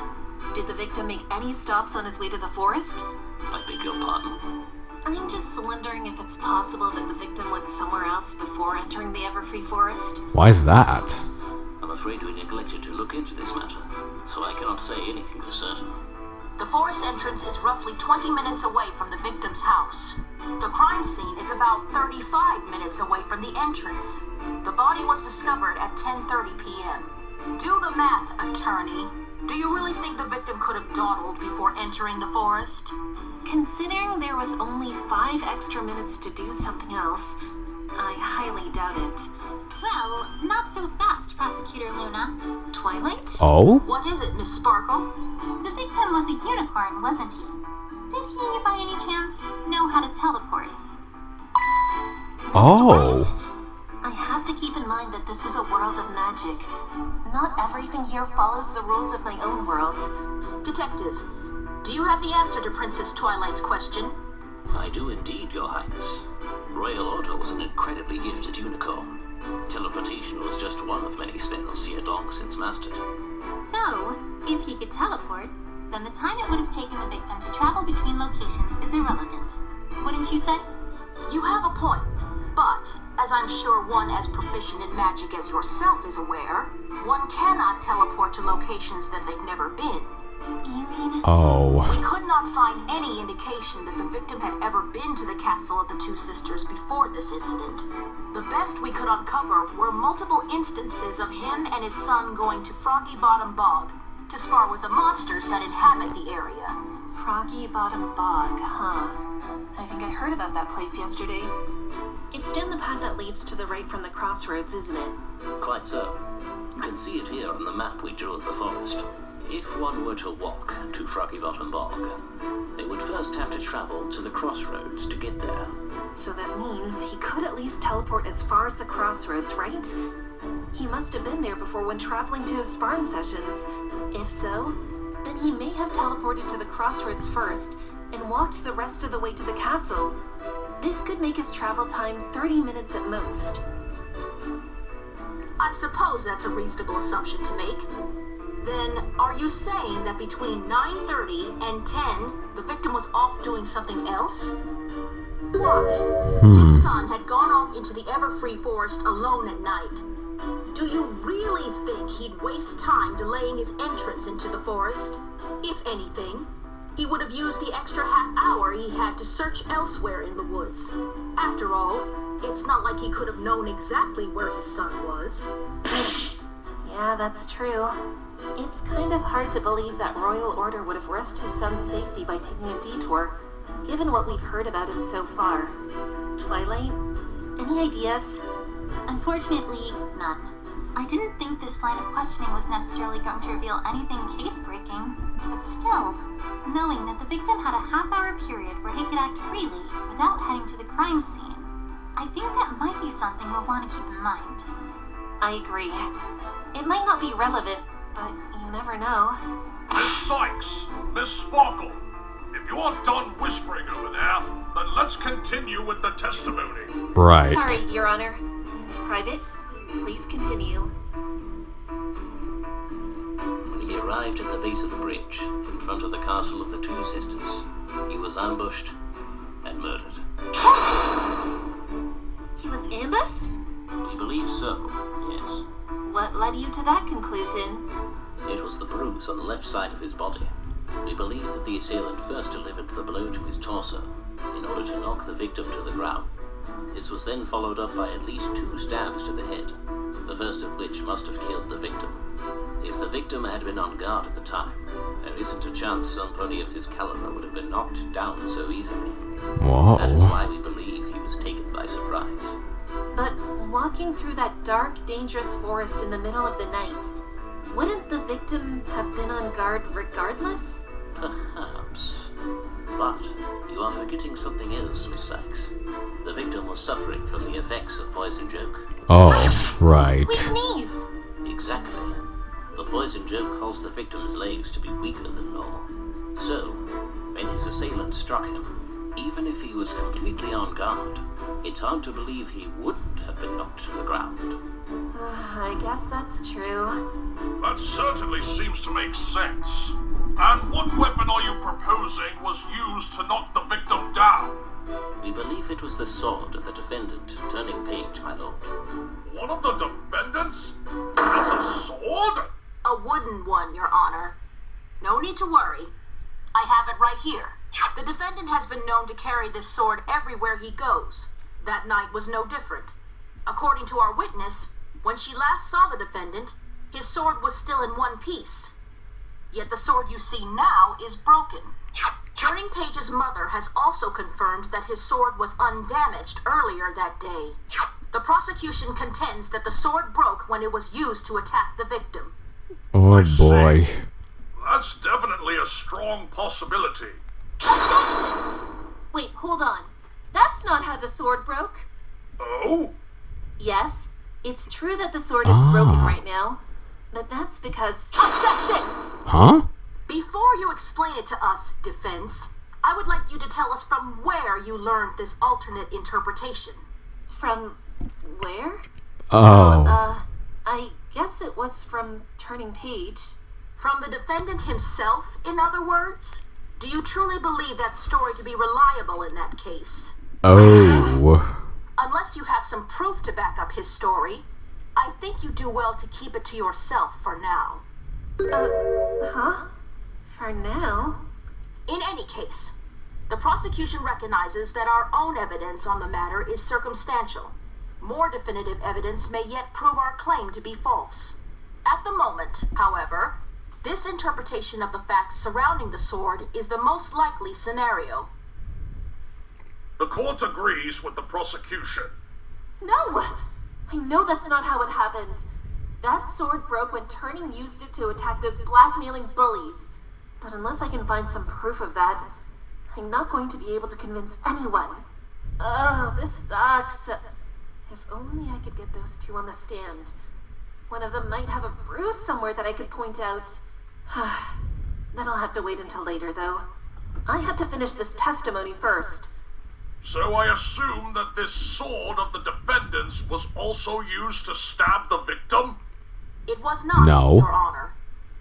Speaker 2: Did the victim make any stops on his way to the forest?
Speaker 11: I beg your pardon?
Speaker 2: I'm just wondering if it's possible that the victim went somewhere else before entering the Everfree Forest.
Speaker 1: Why is that?
Speaker 11: I'm afraid we neglected to look into this matter, so I cannot say anything for certain.
Speaker 10: The forest entrance is roughly 20 minutes away from the victim's house. The crime scene is about 35 minutes away from the entrance. The body was discovered at 10:30 p.m. Do the math, attorney. Do you really think the victim could have dawdled before entering the forest?
Speaker 2: Considering there was only 5 extra minutes to do something else, I highly doubt it.
Speaker 3: Well, not so fast, Prosecutor Luna.
Speaker 2: Twilight?
Speaker 1: Oh?
Speaker 10: What is it, Miss Sparkle?
Speaker 3: The victim was a unicorn, wasn't he? Did he, by any chance, know how to teleport?
Speaker 1: Oh.
Speaker 2: I have to keep in mind that this is a world of magic. Not everything here follows the rules of my own world.
Speaker 10: Detective, do you have the answer to Princess Twilight's question?
Speaker 11: I do indeed, Your Highness. Royal Order was an incredibly gifted unicorn. Teleportation was just one of many spells he had long since mastered.
Speaker 3: So, if he could teleport, then the time it would have taken the victim to travel between locations is irrelevant. Wouldn't you say?
Speaker 10: You have a point, but as I'm sure one as proficient in magic as yourself is aware, one cannot teleport to locations that they've never been.
Speaker 2: You mean?
Speaker 1: Oh.
Speaker 10: We could not find any indication that the victim had ever been to the castle of the Two Sisters before this incident. The best we could uncover were multiple instances of him and his son going to Froggy Bottom Bog to spar with the monsters that inhabit the area.
Speaker 2: Froggy Bottom Bog, huh? I think I heard about that place yesterday. It's down the path that leads to the right from the crossroads, isn't it?
Speaker 11: Quite so. You can see it here on the map we drew of the forest. If one were to walk to Froggy Bottom Bog, they would first have to travel to the crossroads to get there.
Speaker 2: So that means he could at least teleport as far as the crossroads, right? He must have been there before when traveling to his sparring sessions. If so, then he may have teleported to the crossroads first and walked the rest of the way to the castle. This could make his travel time 30 minutes at most.
Speaker 10: I suppose that's a reasonable assumption to make. Then, are you saying that between 9:30 and 10, the victim was off doing something else? Why? His son had gone off into the Everfree Forest alone at night. Do you really think he'd waste time delaying his entrance into the forest? If anything, he would have used the extra half hour he had to search elsewhere in the woods. After all, it's not like he could have known exactly where his son was.
Speaker 2: Yeah, that's true. It's kind of hard to believe that Royal Order would have risked his son's safety by taking a detour, given what we've heard about him so far. Twilight, any ideas?
Speaker 3: Unfortunately, none. I didn't think this line of questioning was necessarily going to reveal anything case-breaking, but still, knowing that the victim had a half-hour period where he could act freely without heading to the crime scene, I think that might be something we'll want to keep in mind.
Speaker 2: I agree. It might not be relevant, but you never know.
Speaker 9: Miss Sykes, Miss Sparkle, if you aren't done whispering over there, then let's continue with the testimony.
Speaker 1: Right.
Speaker 2: Sorry, Your Honor. Private, please continue.
Speaker 11: When he arrived at the base of the bridge, in front of the castle of the Two Sisters, he was ambushed and murdered.
Speaker 2: He was ambushed?
Speaker 11: We believe so, yes.
Speaker 2: What led you to that conclusion?
Speaker 11: It was the bruise on the left side of his body. We believe that the assailant first delivered the blow to his torso in order to knock the victim to the ground. This was then followed up by at least 2 stabs to the head, the first of which must have killed the victim. If the victim had been on guard at the time, there isn't a chance somebody of his caliber would have been knocked down so easily.
Speaker 1: Whoa.
Speaker 11: That is why we believe he was taken by surprise.
Speaker 2: But walking through that dark, dangerous forest in the middle of the night, wouldn't the victim have been on guard regardless?
Speaker 11: Perhaps. But you are forgetting something else, Miss Sykes. The victim was suffering from the effects of poison joke.
Speaker 1: Oh, right.
Speaker 2: Weak knees!
Speaker 11: Exactly. The poison joke caused the victim's legs to be weaker than normal. So, when his assailant struck him, even if he was completely on guard, it's hard to believe he wouldn't have been knocked to the ground.
Speaker 2: I guess that's true.
Speaker 9: That certainly seems to make sense. And what weapon are you proposing was used to knock the victim down?
Speaker 11: We believe it was the sword of the defendant, Turning Page, my lord.
Speaker 9: One of the defendants has a sword?
Speaker 10: A wooden one, Your Honor. No need to worry. I have it right here. The defendant has been known to carry this sword everywhere he goes. That night was no different. According to our witness, when she last saw the defendant, his sword was still in one piece. Yet the sword you see now is broken. Turning Page's mother has also confirmed that his sword was undamaged earlier that day. The prosecution contends that the sword broke when it was used to attack the victim.
Speaker 1: Oh boy.
Speaker 9: That's definitely a strong possibility.
Speaker 2: Jackson! Wait, hold on. That's not how the sword broke.
Speaker 9: Oh?
Speaker 2: Yes, it's true that the sword is broken right now, but that's because...
Speaker 10: Objection!
Speaker 1: Huh?
Speaker 10: Before you explain it to us, defense, I would like you to tell us from where you learned this alternate interpretation.
Speaker 2: From where?
Speaker 1: Oh.
Speaker 2: I guess it was from Turning Page.
Speaker 10: From the defendant himself, in other words? Do you truly believe that story to be reliable in that case?
Speaker 1: Oh.
Speaker 10: Unless you have some proof to back up his story, I think you do well to keep it to yourself for now.
Speaker 2: Huh? For now?
Speaker 10: In any case, the prosecution recognizes that our own evidence on the matter is circumstantial. More definitive evidence may yet prove our claim to be false. At the moment, however, this interpretation of the facts surrounding the sword is the most likely scenario.
Speaker 9: The court agrees with the prosecution.
Speaker 2: No! I know that's not how it happened. That sword broke when Turning used it to attack those blackmailing bullies. But unless I can find some proof of that, I'm not going to be able to convince anyone. Oh, this sucks. If only I could get those two on the stand. One of them might have a bruise somewhere that I could point out. That'll have to wait until later, though. I had to finish this testimony first.
Speaker 9: So I assume that this sword of the defendant's was also used to stab the victim?
Speaker 10: It was not,
Speaker 1: No.
Speaker 10: Your Honor.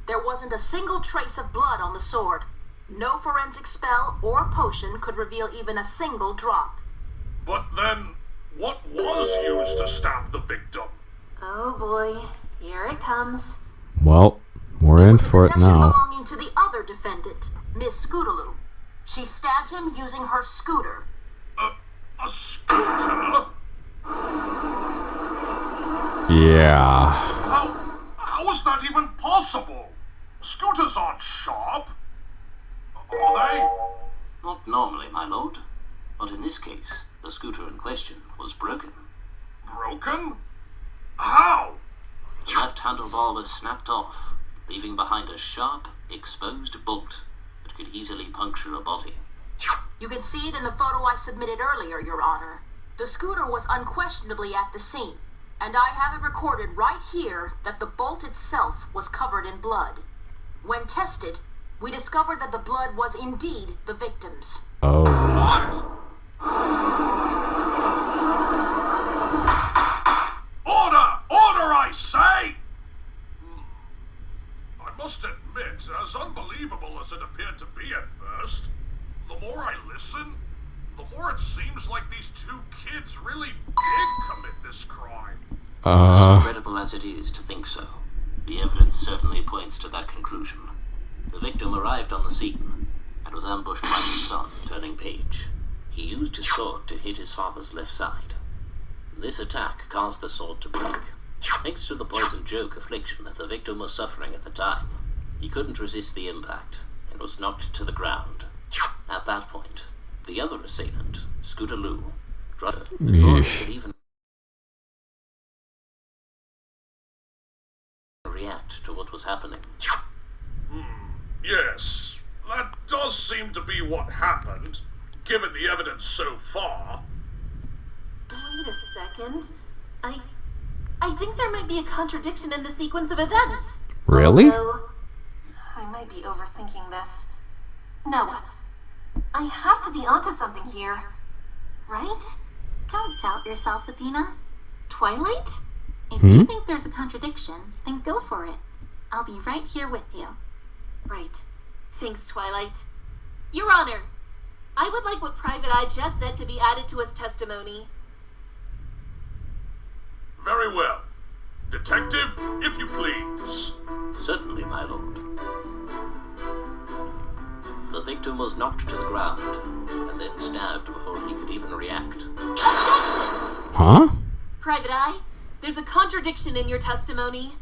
Speaker 10: There wasn't a single trace of blood on the sword. No forensic spell or potion could reveal even a single drop.
Speaker 9: But then, what was used to stab the victim?
Speaker 2: Oh boy, here it comes.
Speaker 1: Well, we're in for it
Speaker 10: Possession
Speaker 1: now.
Speaker 10: belonging to the other defendant, Miss Scootaloo. She stabbed him using her scooter.
Speaker 9: A scooter?
Speaker 1: Yeah.
Speaker 9: How is that even possible? Scooters aren't sharp. Are they?
Speaker 11: Not normally, my lord. But in this case, the scooter in question was broken.
Speaker 9: Broken? How?
Speaker 11: The left handlebar was snapped off, leaving behind a sharp, exposed bolt that could easily puncture a body.
Speaker 10: You can see it in the photo I submitted earlier, Your Honor. The scooter was unquestionably at the scene, and I have it recorded right here that the bolt itself was covered in blood. When tested, we discovered that the blood was indeed the victim's.
Speaker 1: Oh.
Speaker 9: Order! Order, I say! I must admit, as unbelievable as it appeared to be at first, the more I listen, the more it seems like these two kids really did commit this crime.
Speaker 11: As incredible as it is to think so, the evidence certainly points to that conclusion. The victim arrived on the scene and was ambushed by his son, Turning Page. He used his sword to hit his father's left side. This attack caused the sword to break. Thanks to the poison joke affliction that the victim was suffering at the time, he couldn't resist the impact and was knocked to the ground. At that point, the other assailant, Scootaloo, dropped her before he could even react to what was happening.
Speaker 9: Yes, that does seem to be what happened, given the evidence so far.
Speaker 2: Wait a second. I think there might be a contradiction in the sequence of events.
Speaker 1: Really?
Speaker 2: Although, I might be overthinking this. No. I have to be onto something here. Right?
Speaker 3: Don't doubt yourself, Athena.
Speaker 2: Twilight?
Speaker 3: If you think there's a contradiction, then go for it. I'll be right here with you.
Speaker 2: Right. Thanks, Twilight. Your Honor, I would like what Private Eye just said to be added to his testimony.
Speaker 9: Very well. Detective, if you please.
Speaker 11: Certainly, my lord. The victim was knocked to the ground and then stabbed before he could even react.
Speaker 2: Objection!
Speaker 1: Huh?
Speaker 2: Private Eye, there's a contradiction in your testimony.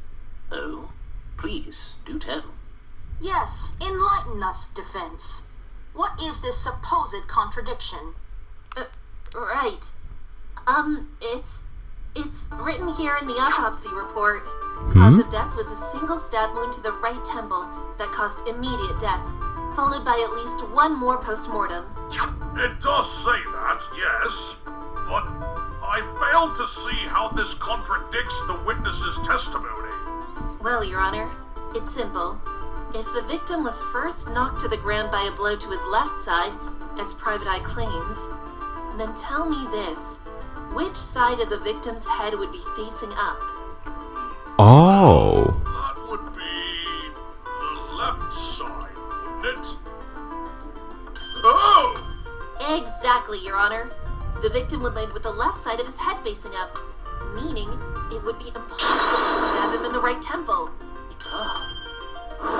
Speaker 11: Oh, please, do tell.
Speaker 10: Yes, enlighten us, defense. What is this supposed contradiction?
Speaker 2: Right. It's written here in the autopsy report. Cause of death was a single stab wound to the right temple that caused immediate death, followed by at least one more post-mortem.
Speaker 9: It does say that, yes, but I failed to see how this contradicts the witness's testimony.
Speaker 2: Well, Your Honor, it's simple. If the victim was first knocked to the ground by a blow to his left side, as Private Eye claims, then tell me this. Which side of the victim's head would be facing up?
Speaker 1: Oh.
Speaker 9: That would be the left side, wouldn't it? Oh!
Speaker 2: Exactly, Your Honor. The victim would land with the left side of his head facing up, meaning it would be impossible to stab him in the right temple.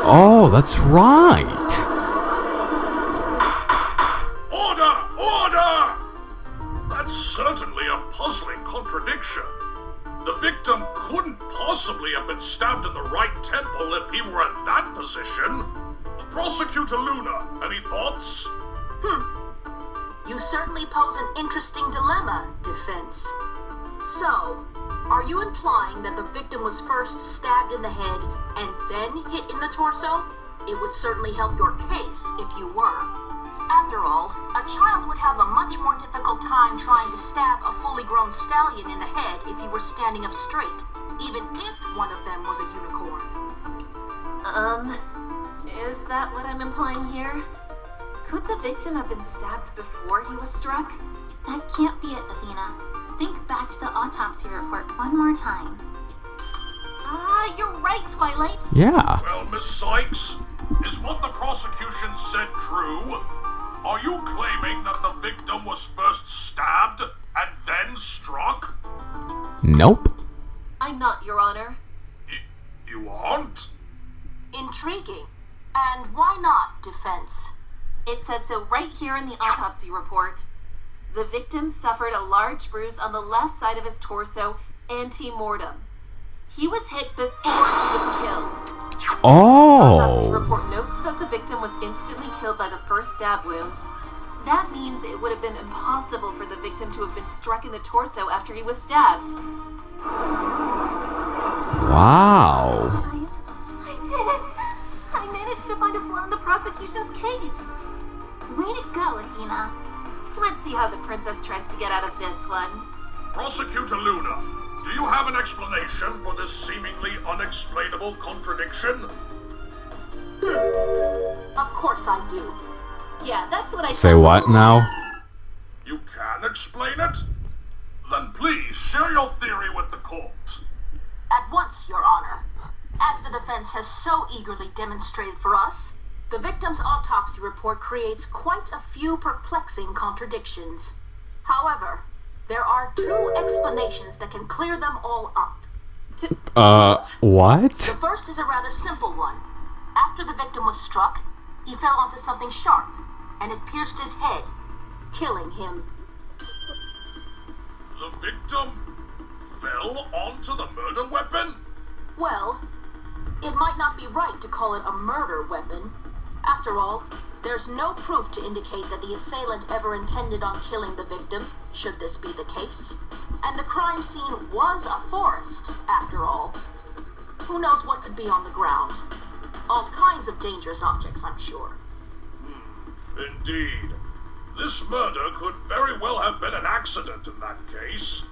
Speaker 1: Oh, that's right.
Speaker 9: Order! Order! That's certainly a puzzling contradiction. The victim couldn't possibly have been stabbed in the right temple if he were in that position. Prosecutor Luna, any thoughts?
Speaker 10: You certainly pose an interesting dilemma, defense. So, are you implying that the victim was first stabbed in the head and then hit in the torso? It would certainly help your case if you were. After all, a child would have a much more difficult time trying to stab a fully grown stallion in the head if he were standing up straight, even if one of them was a unicorn.
Speaker 2: Is that what I'm implying here? Could the victim have been stabbed before he was struck?
Speaker 3: That can't be it, Athena. Think back to the autopsy report one more time.
Speaker 2: You're right, Twilight.
Speaker 1: Yeah.
Speaker 9: Well, Miss Sykes, is what the prosecution said true? Are you claiming that the victim was first stabbed and then struck?
Speaker 1: Nope.
Speaker 2: I'm not, Your Honor.
Speaker 9: You aren't?
Speaker 10: Intriguing. And why not, defense?
Speaker 2: It says so right here in the autopsy report. The victim suffered a large bruise on the left side of his torso ante-mortem. He was hit before he was killed. The autopsy
Speaker 1: Oh.
Speaker 2: report notes that the victim was instantly killed by the first stab wounds. That means it would have been impossible for the victim to have been struck in the torso after he was stabbed.
Speaker 1: Wow.
Speaker 2: I did it! I managed to find a flaw in the prosecution's case.
Speaker 3: Way to go, Athena.
Speaker 2: Let's see how the princess tries to get out of this one.
Speaker 9: Prosecutor Luna, do you have an explanation for this seemingly unexplainable contradiction?
Speaker 10: Of course I do.
Speaker 2: Yeah, that's what I
Speaker 1: Say
Speaker 2: thought.
Speaker 1: what now?
Speaker 9: You can explain it? Then please share your theory with the court.
Speaker 10: At once, Your Honor. As the defense has so eagerly demonstrated for us, the victim's autopsy report creates quite a few perplexing contradictions. However, there are two explanations that can clear them all up.
Speaker 1: What?
Speaker 10: The first is a rather simple one. After the victim was struck, he fell onto something sharp, and it pierced his head, killing him.
Speaker 9: The victim fell onto the murder weapon?
Speaker 10: Well, it might not be right to call it a murder weapon. After all, there's no proof to indicate that the assailant ever intended on killing the victim, should this be the case. And the crime scene was a forest, after all. Who knows what could be on the ground? All kinds of dangerous objects, I'm sure.
Speaker 9: Indeed. This murder could very well have been an accident in that case.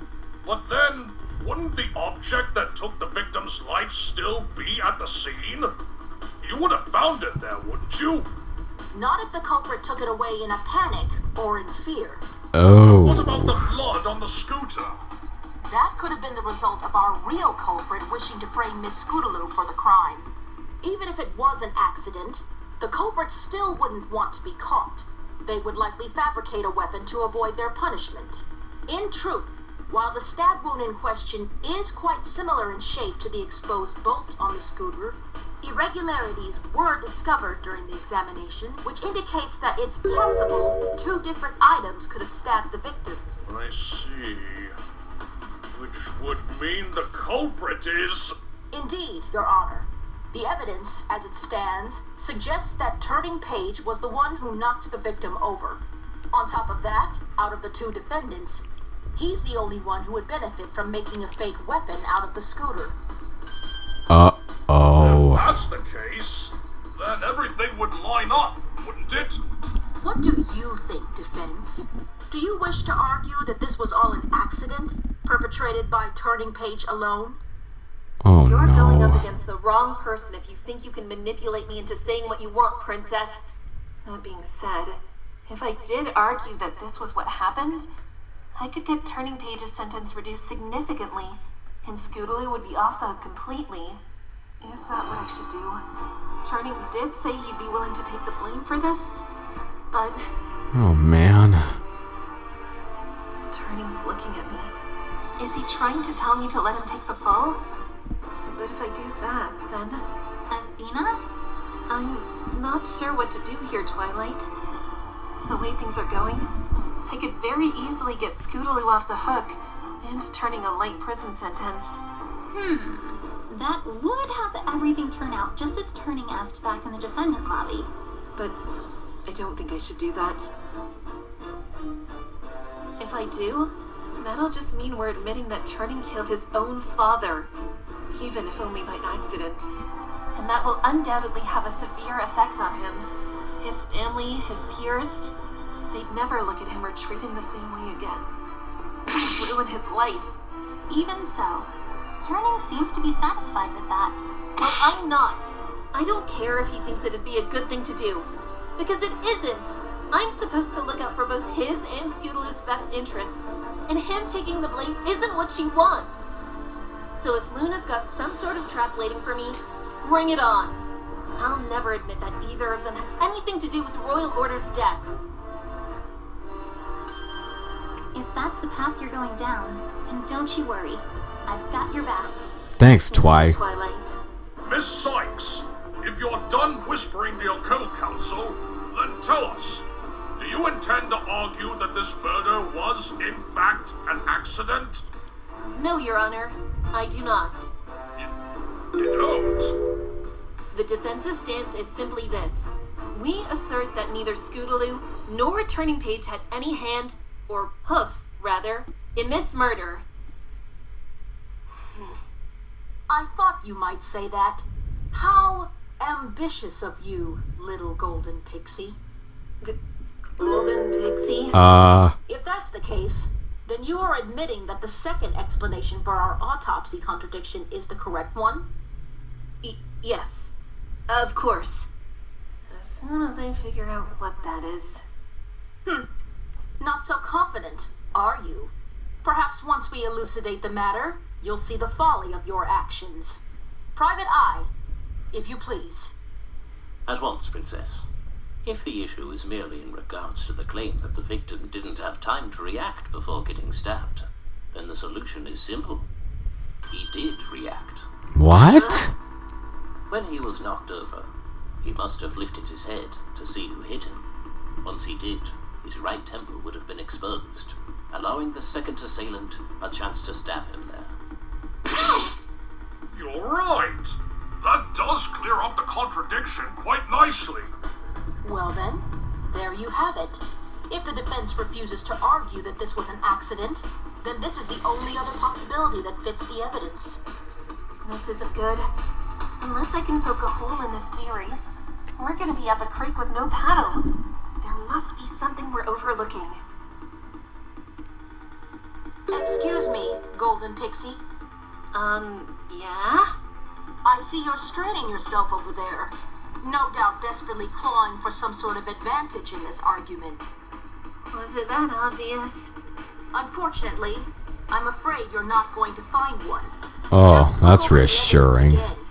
Speaker 9: But then, wouldn't the object that took the victim's life still be at the scene? You would have found it there, wouldn't you?
Speaker 10: Not if the culprit took it away in a panic or in fear.
Speaker 1: Oh.
Speaker 9: What about the blood on the scooter?
Speaker 10: That could have been the result of our real culprit wishing to frame Miss Scootaloo for the crime. Even if it was an accident, the culprit still wouldn't want to be caught. They would likely fabricate a weapon to avoid their punishment. In truth, while the stab wound in question is quite similar in shape to the exposed bolt on the scooter, irregularities were discovered during the examination, which indicates that it's possible 2 different items could have stabbed the victim.
Speaker 9: I see. Which would mean the culprit is...
Speaker 10: Indeed, Your Honor. The evidence, as it stands, suggests that Turning Page was the one who knocked the victim over. On top of that, out of the 2 defendants, he's the only one who would benefit from making a fake weapon out of the scooter.
Speaker 1: Uh-oh.
Speaker 9: If that's the case, then everything would line up, wouldn't it?
Speaker 10: What do you think, defense? Do you wish to argue that this was all an accident, perpetrated by Turning Page alone?
Speaker 1: Oh,
Speaker 2: You're
Speaker 1: no.
Speaker 2: going up against the wrong person if you think you can manipulate me into saying what you want, Princess. That being said, if I did argue that this was what happened, I could get Turning Page's sentence reduced significantly, and Scootaloo would be off the hook completely. Is that what I should do? Turning did say he'd be willing to take the blame for this, but
Speaker 1: Oh, man.
Speaker 2: Turning's looking at me. Is he trying to tell me to let him take the fall? But if I do that, then...
Speaker 3: Athena?
Speaker 2: I'm not sure what to do here, Twilight. The way things are going, I could very easily get Scootaloo off the hook and Turning a light prison sentence.
Speaker 3: That would have everything turn out just as Turning asked back in the defendant lobby.
Speaker 2: But I don't think I should do that. If I do, that'll just mean we're admitting that Turning killed his own father, even if only by accident. And that will undoubtedly have a severe effect on him. His family, his peers, they'd never look at him or treat him the same way again. It'd ruin his life.
Speaker 3: Even so, Turning seems to be satisfied with that.
Speaker 2: Well, I'm not. I don't care if he thinks it'd be a good thing to do. Because it isn't. I'm supposed to look out for both his and Scootaloo's best interest. And him taking the blame isn't what she wants. So if Luna's got some sort of trap waiting for me, bring it on. I'll never admit that either of them had anything to do with the Royal Order's death.
Speaker 3: If that's the path you're going down, then don't you worry. I've got your back.
Speaker 1: Thanks, Twi.
Speaker 2: Twilight.
Speaker 9: Miss Sykes, if you're done whispering to your co-counsel, then tell us. Do you intend to argue that this murder was, in fact, an accident?
Speaker 2: No, Your Honor. I do not.
Speaker 9: You don't?
Speaker 2: The defense's stance is simply this. We assert that neither Scootaloo nor Turning Page had any hand, or hoof, rather, in this murder.
Speaker 10: I thought you might say that. How ambitious of you, little golden pixie.
Speaker 2: Golden Pixie?
Speaker 10: If that's the case, then you are admitting that the second explanation for our autopsy contradiction is the correct one?
Speaker 2: Yes. Of course. As soon as I figure out what that is.
Speaker 10: Not so confident, are you? Perhaps once we elucidate the matter, you'll see the folly of your actions. Private Eye, if you please.
Speaker 11: At once, Princess. If the issue is merely in regards to the claim that the victim didn't have time to react before getting stabbed, then the solution is simple. He did react.
Speaker 1: What?
Speaker 11: When he was knocked over, he must have lifted his head to see who hit him. Once he did, his right temple would have been exposed, allowing the second assailant a chance to stab him there.
Speaker 9: You're right. That does clear up the contradiction quite nicely.
Speaker 10: Well then, there you have it. If the defense refuses to argue that this was an accident, then this is the only other possibility that fits the evidence.
Speaker 2: This isn't good. Unless I can poke a hole in this theory, we're gonna be up a creek with no paddle. There something we're overlooking.
Speaker 10: Excuse me, Golden Pixie.
Speaker 2: Yeah?
Speaker 10: I see you're straining yourself over there. No doubt desperately clawing for some sort of advantage in this argument.
Speaker 2: Was it that obvious?
Speaker 10: Unfortunately, I'm afraid you're not going to find one.
Speaker 1: Oh,
Speaker 10: Just
Speaker 1: that's
Speaker 10: look over the
Speaker 1: reassuring.
Speaker 10: evidence again,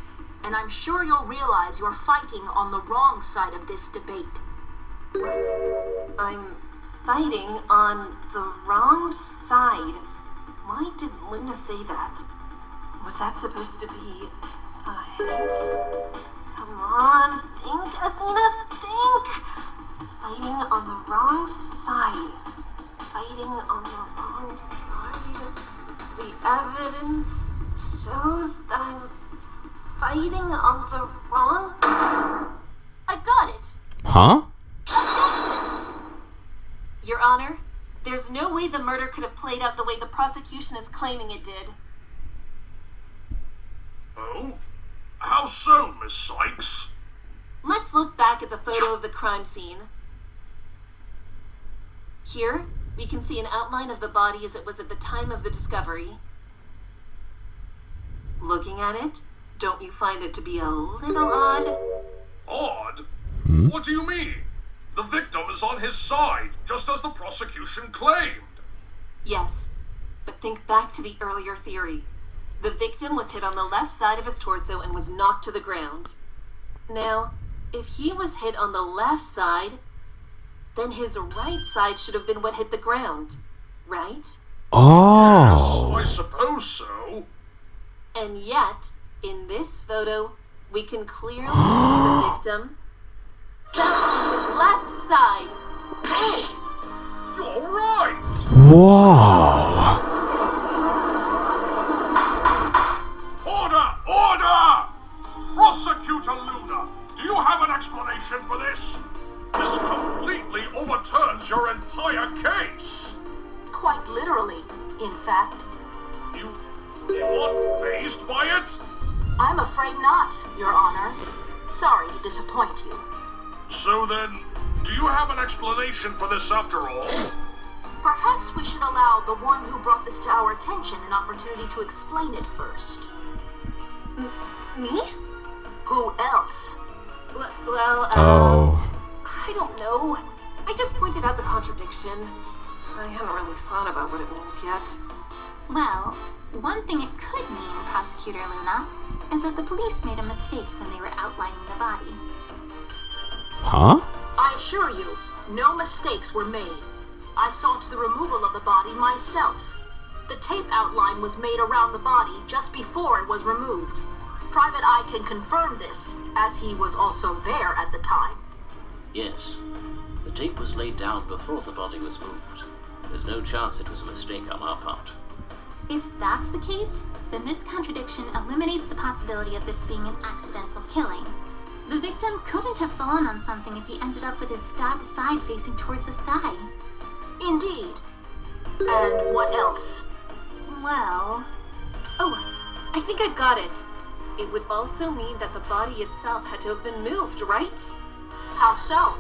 Speaker 10: and I'm sure you'll realize you're fighting on the wrong side of this debate.
Speaker 2: What? I'm fighting on the wrong side. Why did Luna say that? Was that supposed to be a hint? Come on, think, Athena, think! Fighting on the wrong side. Fighting on the wrong side. The evidence shows that I'm fighting on the wrong...
Speaker 10: I've got it!
Speaker 1: Huh?
Speaker 10: Objection!
Speaker 2: Your Honor, there's no way the murder could have played out the way the prosecution is claiming it did.
Speaker 9: Oh? How so, Miss Sykes?
Speaker 2: Let's look back at the photo of the crime scene. Here, we can see an outline of the body as it was at the time of the discovery. Looking at it, don't you find it to be a little odd?
Speaker 9: Odd? What do you mean? The victim is on his side, just as the prosecution claimed.
Speaker 2: Yes, but think back to the earlier theory. The victim was hit on the left side of his torso and was knocked to the ground. Now, if he was hit on the left side, then his right side should have been what hit the ground, right?
Speaker 1: Oh.
Speaker 9: Yes, I suppose so.
Speaker 2: And yet, in this photo, we can clearly see the victim fell on his left side. Hey!
Speaker 9: You're right!
Speaker 1: Whoa.
Speaker 9: Order! Order! Prosecutor Luna, do you have an explanation for this? This completely overturns your entire case.
Speaker 10: Quite literally, in fact.
Speaker 9: You aren't fazed by it?
Speaker 10: I'm afraid not, Your Honor. Sorry to disappoint you.
Speaker 9: So then, do you have an explanation for this after all?
Speaker 10: Perhaps we should allow the one who brought this to our attention an opportunity to explain it first.
Speaker 2: Me?
Speaker 10: Who else?
Speaker 1: Oh.
Speaker 2: I don't know. I just pointed out the contradiction. I haven't really thought about what it means yet.
Speaker 3: Well, one thing it could mean, Prosecutor Luna, is that the police made a mistake when they were outlining the body.
Speaker 1: Huh?
Speaker 10: I assure you, no mistakes were made. I saw to the removal of the body myself. The tape outline was made around the body just before it was removed. Private Eye can confirm this, as he was also there at the time.
Speaker 11: Yes. The tape was laid down before the body was moved. There's no chance it was a mistake on our part.
Speaker 3: If that's the case, then this contradiction eliminates the possibility of this being an accidental killing. The victim couldn't have fallen on something if he ended up with his stabbed side facing towards the sky.
Speaker 10: Indeed. And what else?
Speaker 3: Well...
Speaker 2: Oh, I think I got it. It would also mean that the body itself had to have been moved, right?
Speaker 10: How so?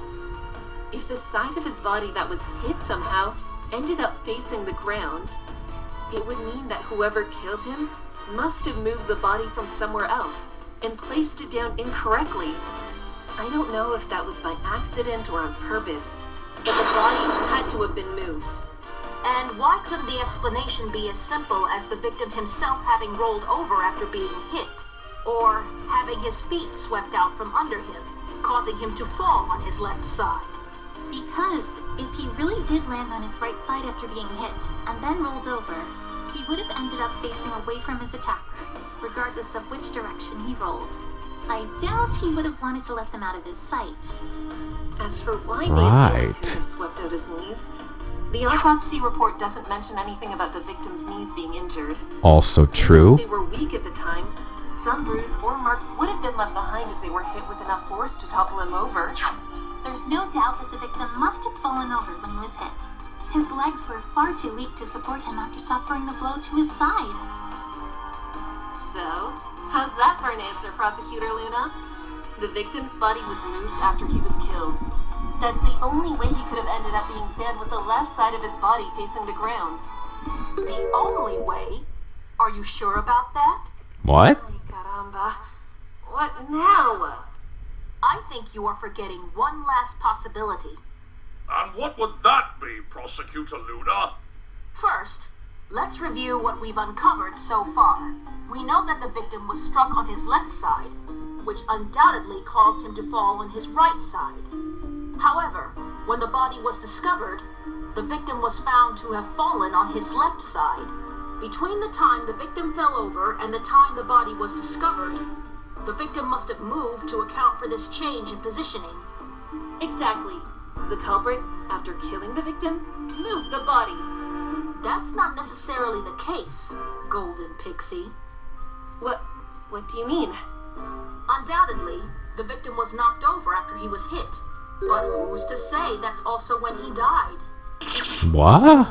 Speaker 2: If the side of his body that was hit somehow ended up facing the ground, it would mean that whoever killed him must have moved the body from somewhere else and placed it down incorrectly. I don't know if that was by accident or on purpose, but the body had to have been moved.
Speaker 10: And why couldn't the explanation be as simple as the victim himself having rolled over after being hit, or having his feet swept out from under him, causing him to fall on his left side?
Speaker 3: Because if he really did land on his right side after being hit, and then rolled over, he would have ended up facing away from his attacker, regardless of which direction he rolled. I doubt he would have wanted to let them out of his sight.
Speaker 2: As for why
Speaker 1: Right.
Speaker 2: they could have swept out his knees, the autopsy report doesn't mention anything about the victim's knees being injured.
Speaker 1: Also true.
Speaker 2: If they were weak at the time, some bruise or mark would have been left behind if they were hit with enough force to topple him over.
Speaker 3: There's no doubt that the victim must have fallen over when he was hit. His legs were far too weak to support him after suffering the blow to his side.
Speaker 2: So, how's that for an answer, Prosecutor Luna? The victim's body was moved after he was killed. That's the only way he could have ended up being stabbed with the left side of his body facing the ground.
Speaker 10: The only way? Are you sure about that?
Speaker 1: What?
Speaker 2: Ay, caramba. What now?
Speaker 10: I think you are forgetting one last possibility.
Speaker 9: And what would that be, Prosecutor Luna?
Speaker 10: First, let's review what we've uncovered so far. We know that the victim was struck on his left side, which undoubtedly caused him to fall on his right side. However, when the body was discovered, the victim was found to have fallen on his left side. Between the time the victim fell over and the time the body was discovered, the victim must have moved to account for this change in positioning.
Speaker 2: Exactly. The culprit, after killing the victim, moved the body.
Speaker 10: That's not necessarily the case, Golden Pixie.
Speaker 2: What do you mean?
Speaker 10: Undoubtedly, the victim was knocked over after he was hit. But who's to say that's also when he died?
Speaker 1: What?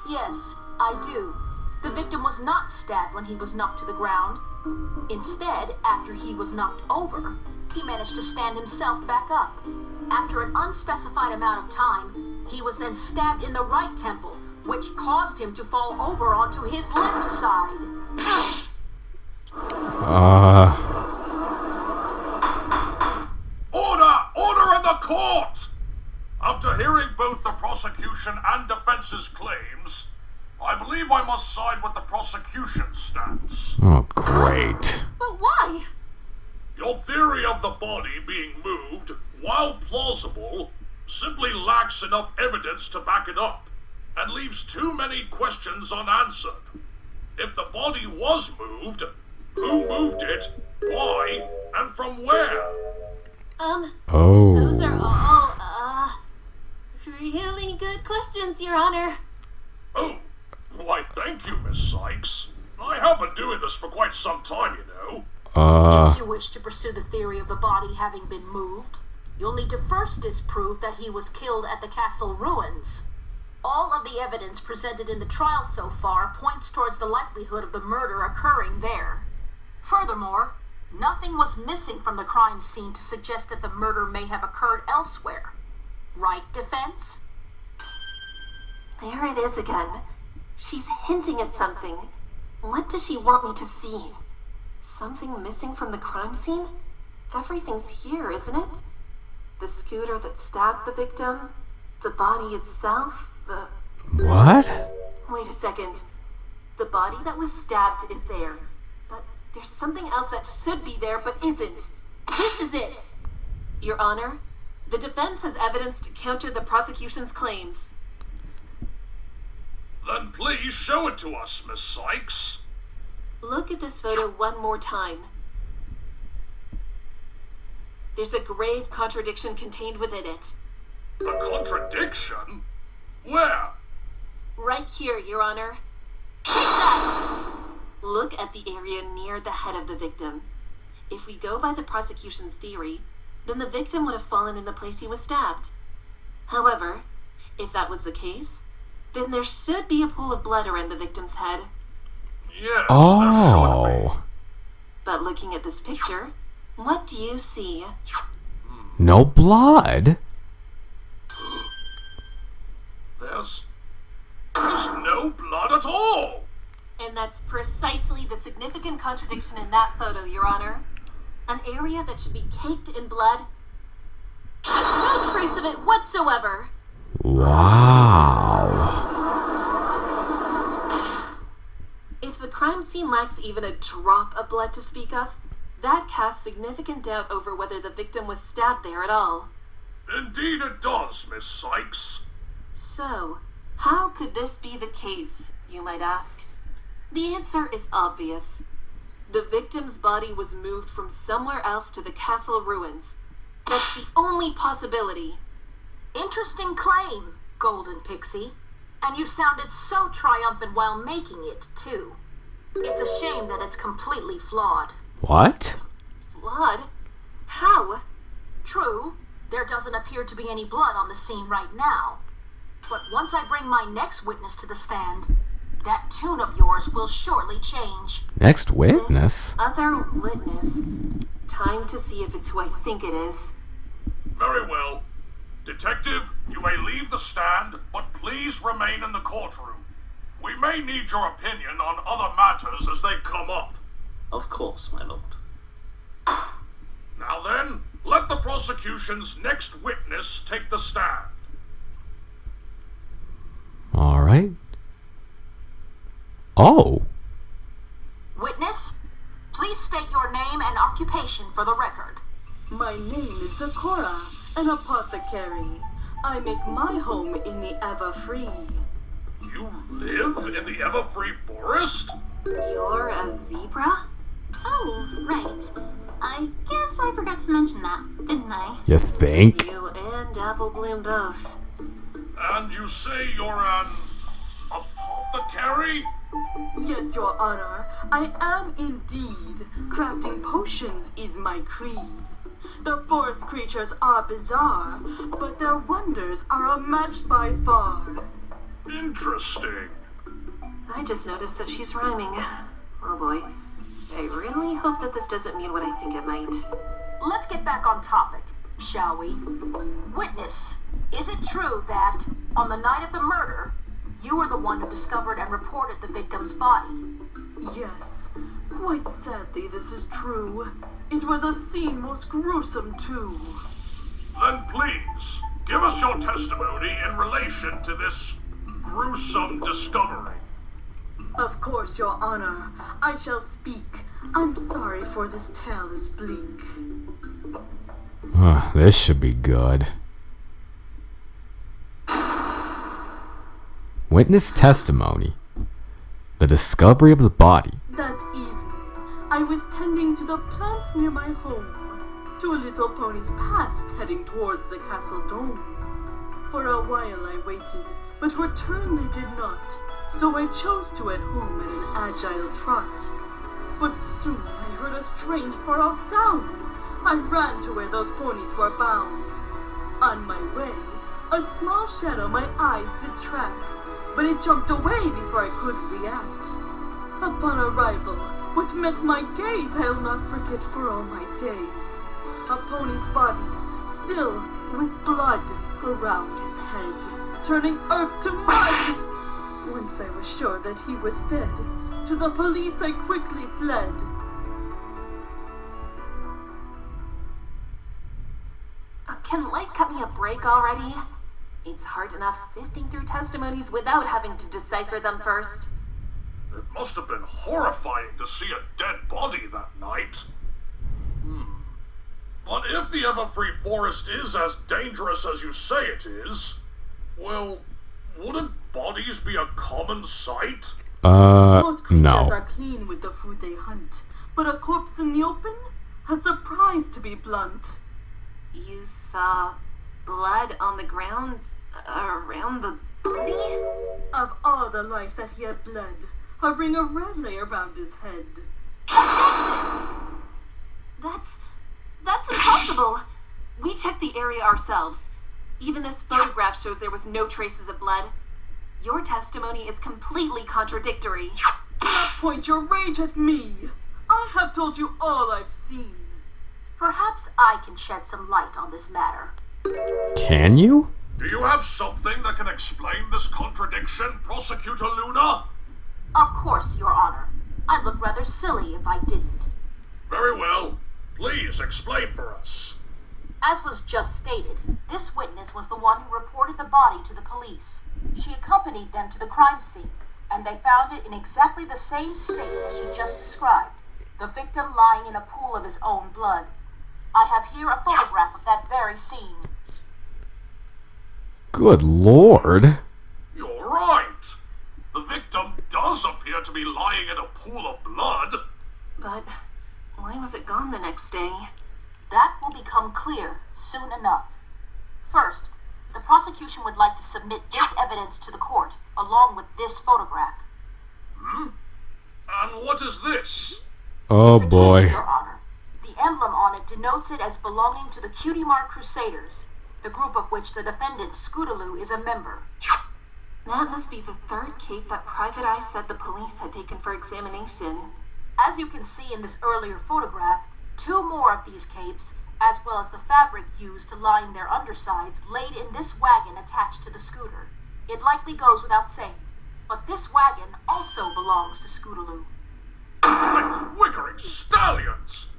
Speaker 10: Yes, I do. The victim was not stabbed when he was knocked to the ground. Instead, after he was knocked over, he managed to stand himself back up. After an unspecified amount of time, he was then stabbed in the right temple, which caused him to fall over onto his left side.
Speaker 9: Order in the court! After hearing both the prosecution and defense's claims, I believe I must side with the prosecution's stance.
Speaker 1: Oh, great.
Speaker 2: But why?
Speaker 9: Your theory of the body being moved, while plausible, simply lacks enough evidence to back it up, and leaves too many questions unanswered. If the body was moved, who moved it, why, and from where?
Speaker 2: Those are all, really good questions, Your Honor.
Speaker 9: Oh, why thank you, Miss Sykes. I have been doing this for quite some time, you know.
Speaker 10: If you wish to pursue the theory of the body having been moved, you'll need to first disprove that he was killed at the castle ruins. All of the evidence presented in the trial so far points towards the likelihood of the murder occurring there. Furthermore, nothing was missing from the crime scene to suggest that the murder may have occurred elsewhere. Right, defense?
Speaker 2: There it is again. She's hinting at something. What does she want me to see? Something missing from the crime scene? Everything's here, isn't it? The scooter that stabbed the victim, the body itself, the...
Speaker 1: What?
Speaker 2: Wait a second. The body that was stabbed is there, but there's something else that should be there but isn't. This is it! Your Honor, the defense has evidence to counter the prosecution's claims.
Speaker 9: Then please show it to us, Miss Sykes.
Speaker 2: Look at this photo one more time. There's a grave contradiction contained within it.
Speaker 9: A contradiction? Where?
Speaker 2: Right here, Your Honor. Take that! Look at the area near the head of the victim. If we go by the prosecution's theory, then the victim would have fallen in the place he was stabbed. However, if that was the case, then there should be a pool of blood around the victim's head.
Speaker 9: Yes, there should be.
Speaker 2: But looking at this picture, what do you see?
Speaker 1: No blood?
Speaker 9: There's no blood at all!
Speaker 2: And that's precisely the significant contradiction in that photo, Your Honor. An area that should be caked in blood has no trace of it whatsoever.
Speaker 1: Wow.
Speaker 2: If the crime scene lacks even a drop of blood to speak of, that casts significant doubt over whether the victim was stabbed there at all.
Speaker 9: Indeed it does, Miss Sykes.
Speaker 2: So, how could this be the case, you might ask? The answer is obvious. The victim's body was moved from somewhere else to the castle ruins. That's the only possibility.
Speaker 10: Interesting claim, Golden Pixie. And you sounded so triumphant while making it, too. It's a shame that it's completely flawed.
Speaker 1: What?
Speaker 2: Blood? How?
Speaker 10: True, there doesn't appear to be any blood on the scene right now. But once I bring my next witness to the stand, that tune of yours will surely change.
Speaker 1: Next witness?
Speaker 2: This other witness. Time to see if it's who I think it is.
Speaker 9: Very well. Detective, you may leave the stand, but please remain in the courtroom. We may need your opinion on other matters as they come up.
Speaker 11: Of course, my lord.
Speaker 9: Now then, let the prosecution's next witness take the stand.
Speaker 1: All right. Oh.
Speaker 10: Witness, please state your name and occupation for the record.
Speaker 12: My name is Zakora, an apothecary. I make my home in the Everfree.
Speaker 9: You live in the Everfree Forest?
Speaker 2: You're a zebra?
Speaker 3: Oh, right. I guess I forgot to mention that, didn't I?
Speaker 1: You think?
Speaker 2: You and Applebloom both.
Speaker 9: And you say you're an apothecary?
Speaker 12: Yes, Your Honor, I am indeed. Crafting potions is my creed. The forest creatures are bizarre, but their wonders are unmatched by far.
Speaker 9: Interesting.
Speaker 2: I just noticed that she's rhyming. Oh boy. I really hope that this doesn't mean what I think it might.
Speaker 10: Let's get back on topic, shall we? Witness, is it true that, on the night of the murder, you were the one who discovered and reported the victim's body?
Speaker 12: Yes, quite sadly this is true. It was a scene most gruesome too.
Speaker 9: Then please, give us your testimony in relation to this gruesome discovery.
Speaker 12: Of course, Your Honor, I shall speak. I'm sorry for this tale is bleak.
Speaker 1: This should be good. Witness testimony. The discovery of the body.
Speaker 12: That evening, I was tending to the plants near my home. Two little ponies passed, heading towards the castle dome. For a while I waited, but return they did not, so I chose to head home at an agile trot. But soon I heard a strange far-off sound. I ran to where those ponies were bound. On my way, a small shadow my eyes did track, but it jumped away before I could react. Upon arrival, what met my gaze I'll not forget for all my days. A pony's body, still with blood around his head, turning earth to mud. Once I was sure that he was dead, to the police I quickly fled.
Speaker 2: Can life cut me a break already? It's hard enough sifting through testimonies without having to decipher them first.
Speaker 9: It must have been horrifying to see a dead body that night. But if the Everfree Forest is as dangerous as you say it is, well, wouldn't bodies be a common sight?
Speaker 12: Most creatures
Speaker 1: no.
Speaker 12: are clean with the food they hunt, but a corpse in the open? A surprise, to be blunt.
Speaker 2: You saw blood on the ground around the body?
Speaker 12: Of all the life that he had bled, a ring of red lay around his head.
Speaker 2: Jackson! That's impossible! We checked the area ourselves. Even this photograph shows there was no traces of blood. Your testimony is completely contradictory.
Speaker 12: Do not point your rage at me! I have told you all I've seen.
Speaker 10: Perhaps I can shed some light on this matter.
Speaker 1: Can you?
Speaker 9: Do you have something that can explain this contradiction, Prosecutor Luna?
Speaker 10: Of course, Your Honor. I'd look rather silly if I didn't.
Speaker 9: Very well. Please explain for us.
Speaker 10: As was just stated, this witness was the one who reported the body to the police. She accompanied them to the crime scene, and they found it in exactly the same state as she just described, the victim lying in a pool of his own blood. I have here a photograph of that very scene.
Speaker 1: Good lord.
Speaker 9: You're right. The victim does appear to be lying in a pool of blood.
Speaker 2: But why was it gone the next day?
Speaker 10: That will become clear soon enough. First, the prosecution would like to submit this evidence to the court, along with this photograph.
Speaker 9: And what is this?
Speaker 1: Oh
Speaker 10: It's a
Speaker 1: boy.
Speaker 10: cane, Your Honor. The emblem on it denotes it as belonging to the Cutie Mark Crusaders, the group of which the defendant, Scootaloo, is a member.
Speaker 2: That must be the third cape that Private Eye said the police had taken for examination.
Speaker 10: As you can see in this earlier photograph, 2 more of these capes, as well as the fabric used to line their undersides laid in this wagon attached to the scooter. It likely goes without saying, but this wagon also belongs to Scootaloo.
Speaker 9: Great wiggering stallions!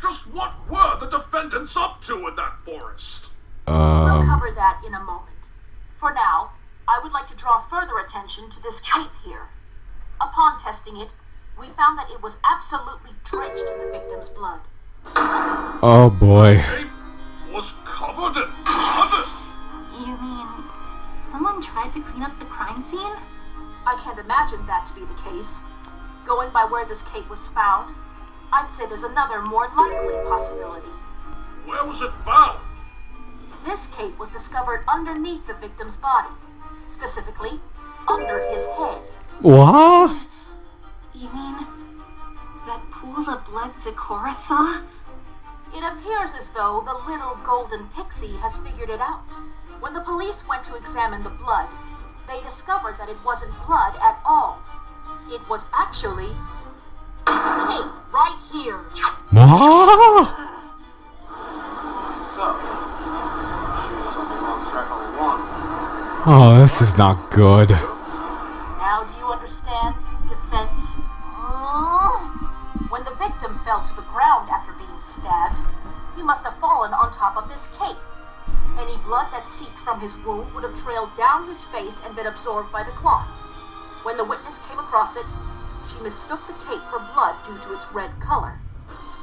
Speaker 9: Just what were the defendants up to in that forest?
Speaker 10: We'll cover that in a moment. For now, I would like to draw further attention to this cape here. Upon testing it, we found that it was absolutely drenched in the victim's blood.
Speaker 1: Oh boy.
Speaker 9: The cape was covered in blood?
Speaker 3: You mean someone tried to clean up the crime scene?
Speaker 10: I can't imagine that to be the case. Going by where this cape was found, I'd say there's another more likely possibility.
Speaker 9: Where was it found?
Speaker 10: This cape was discovered underneath the victim's body, specifically under his head.
Speaker 1: What?
Speaker 2: You mean that pool of blood Zecora saw?
Speaker 10: It appears as though the little golden pixie has figured it out. When the police went to examine the blood, they discovered that it wasn't blood at all. It was actually this cape right here.
Speaker 1: What?
Speaker 5: So, she was on the wrong track all along.
Speaker 1: Oh, this is not good.
Speaker 10: Now do you understand, defense? When the victim fell to the ground after being stabbed, he must have fallen on top of this cape. Any blood that seeped from his wound would have trailed down his face and been absorbed by the cloth. When the witness came across it, she mistook the cape for blood due to its red color.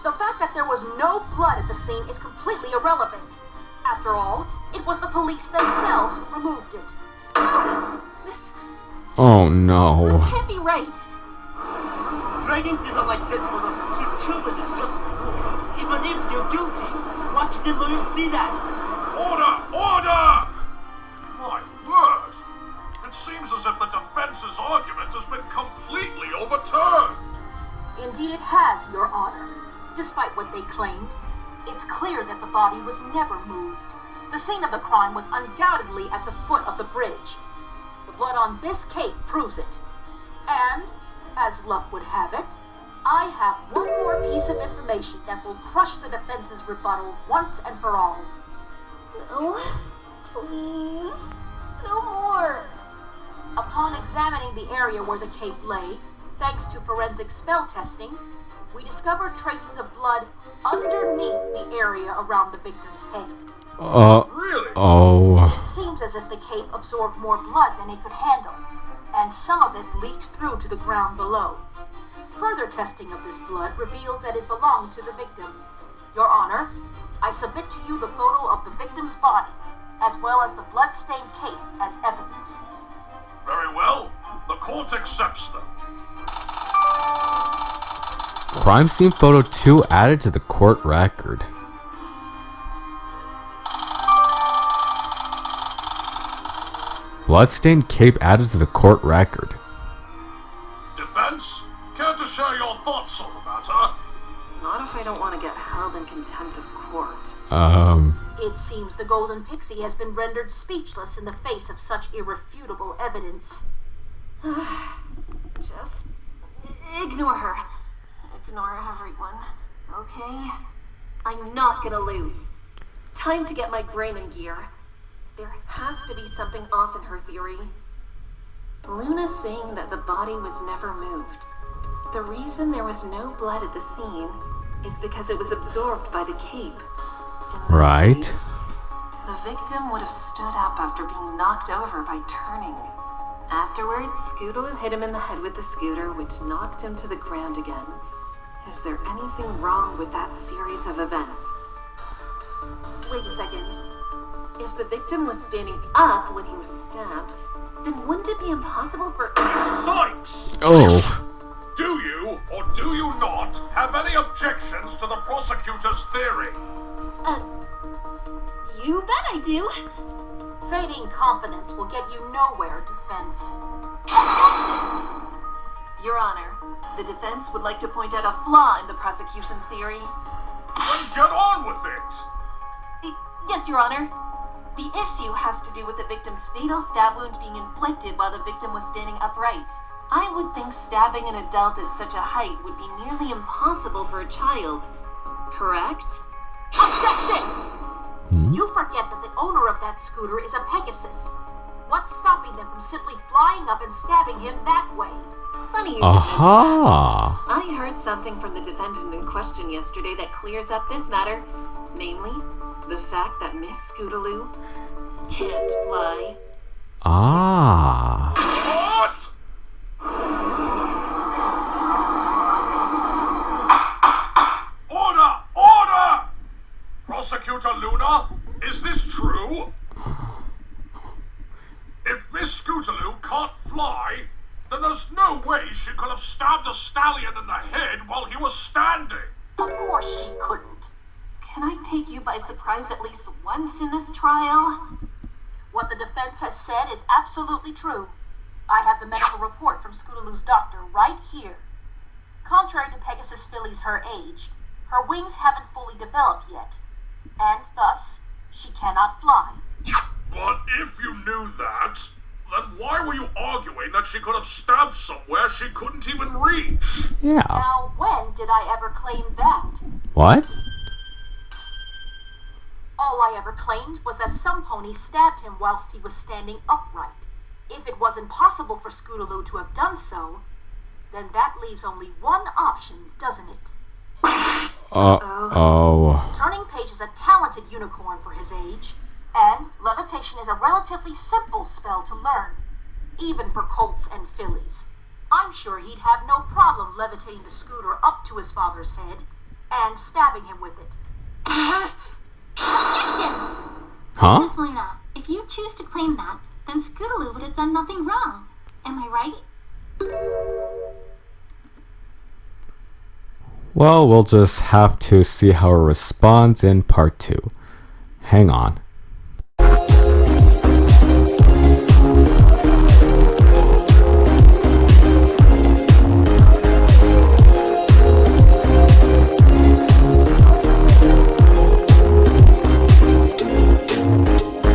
Speaker 10: The fact that there was no blood at the scene is completely irrelevant. After all, it was the police themselves who removed it.
Speaker 2: This
Speaker 1: Oh no.
Speaker 2: can't be right.
Speaker 13: Dragging Dizza like this for those two children is just cruel. Even if they're guilty, why can't the lawyers see that?
Speaker 9: Order! Order! My word! It seems as if the defense's argument has been completely overturned.
Speaker 10: Indeed it has, Your Honor. Despite what they claimed, it's clear that the body was never moved. The scene of the crime was undoubtedly at the foot of the bridge. The blood on this cape proves it. And, as luck would have it, I have one more piece of information that will crush the defense's rebuttal once and for all.
Speaker 2: No, please, no more.
Speaker 10: Upon examining the area where the cape lay, thanks to forensic spell testing, we discovered traces of blood underneath the area around the victim's head.
Speaker 9: Really?
Speaker 1: Oh.
Speaker 10: It seems as if the cape absorbed more blood than it could handle, and some of it leaked through to the ground below. Further testing of this blood revealed that it belonged to the victim. Your Honor, I submit to you the photo of the victim's body, as well as the blood-stained cape as evidence.
Speaker 9: Very well. The court accepts them.
Speaker 1: Crime scene photo 2 added to the court record. Bloodstained cape added to the court record.
Speaker 9: Defense, care to share your thoughts on the matter?
Speaker 6: Not if I don't want to get held in contempt of court.
Speaker 10: It seems the Golden Pixie has been rendered speechless in the face of such irrefutable evidence.
Speaker 2: Just ignore her. Ignore everyone, okay? I'm not gonna lose. Time to get my brain in gear. There has to be something off in her theory. Luna's saying that the body was never moved. The reason there was no blood at the scene is because it was absorbed by the cape.
Speaker 1: Right.
Speaker 2: The victim would have stood up after being knocked over by turning. Afterwards, Scootaloo hit him in the head with the scooter, which knocked him to the ground again. Is there anything wrong with that series of events? Wait a second. If the victim was standing up when he was stabbed, then wouldn't it be impossible for...
Speaker 9: Sykes!
Speaker 1: Oh.
Speaker 9: Do you, or do you not, have any objections to the prosecutor's theory?
Speaker 2: You bet I do.
Speaker 10: Feigning confidence will get you nowhere, defense.
Speaker 2: Objection! Your Honor, the defense would like to point out a flaw in the prosecution's theory.
Speaker 9: Then get on with it!
Speaker 2: Yes, Your Honor. The issue has to do with the victim's fatal stab wound being inflicted while the victim was standing upright. I would think stabbing an adult at such a height would be nearly impossible for a child. Correct?
Speaker 10: Objection! You forget that the owner of that scooter is a Pegasus. What's stopping them from simply flying up and stabbing him that way?
Speaker 2: Funny you should mention that.
Speaker 1: Aha!
Speaker 2: I heard something from the defendant in question yesterday that clears up this matter. Namely, the fact that Miss Scootaloo can't fly.
Speaker 1: Ah.
Speaker 9: What? Order! Order! Prosecutor Luna, is this true? If Miss Scootaloo can't fly, then there's no way she could have stabbed a stallion in the head while he was standing.
Speaker 10: Of course she couldn't.
Speaker 2: Can I take you by surprise at least once in this trial?
Speaker 10: What the defense has said is absolutely true. I have the medical report from Scootaloo's doctor right here. Contrary to Pegasus fillies her age, her wings haven't fully developed yet, and thus, she cannot fly.
Speaker 9: But if you knew that, then why were you arguing that she could have stabbed somewhere she couldn't even reach?
Speaker 1: Yeah.
Speaker 10: Now, when did I ever claim that?
Speaker 1: What?
Speaker 10: All I ever claimed was that some pony stabbed him whilst he was standing upright. If it was impossible for Scootaloo to have done so, then that leaves only one option, doesn't it?
Speaker 1: Uh-oh.
Speaker 10: Turning Page is a talented unicorn for his age, and levitation is a relatively simple spell to learn, even for colts and fillies. I'm sure he'd have no problem levitating the scooter up to his father's head and stabbing him with it.
Speaker 3: Objection!
Speaker 1: Huh?
Speaker 3: Princess Luna, if you choose to claim that, then Scootaloo would have done nothing wrong. Am I right?
Speaker 1: Well, we'll just have to see how it responds in part 2. Hang on.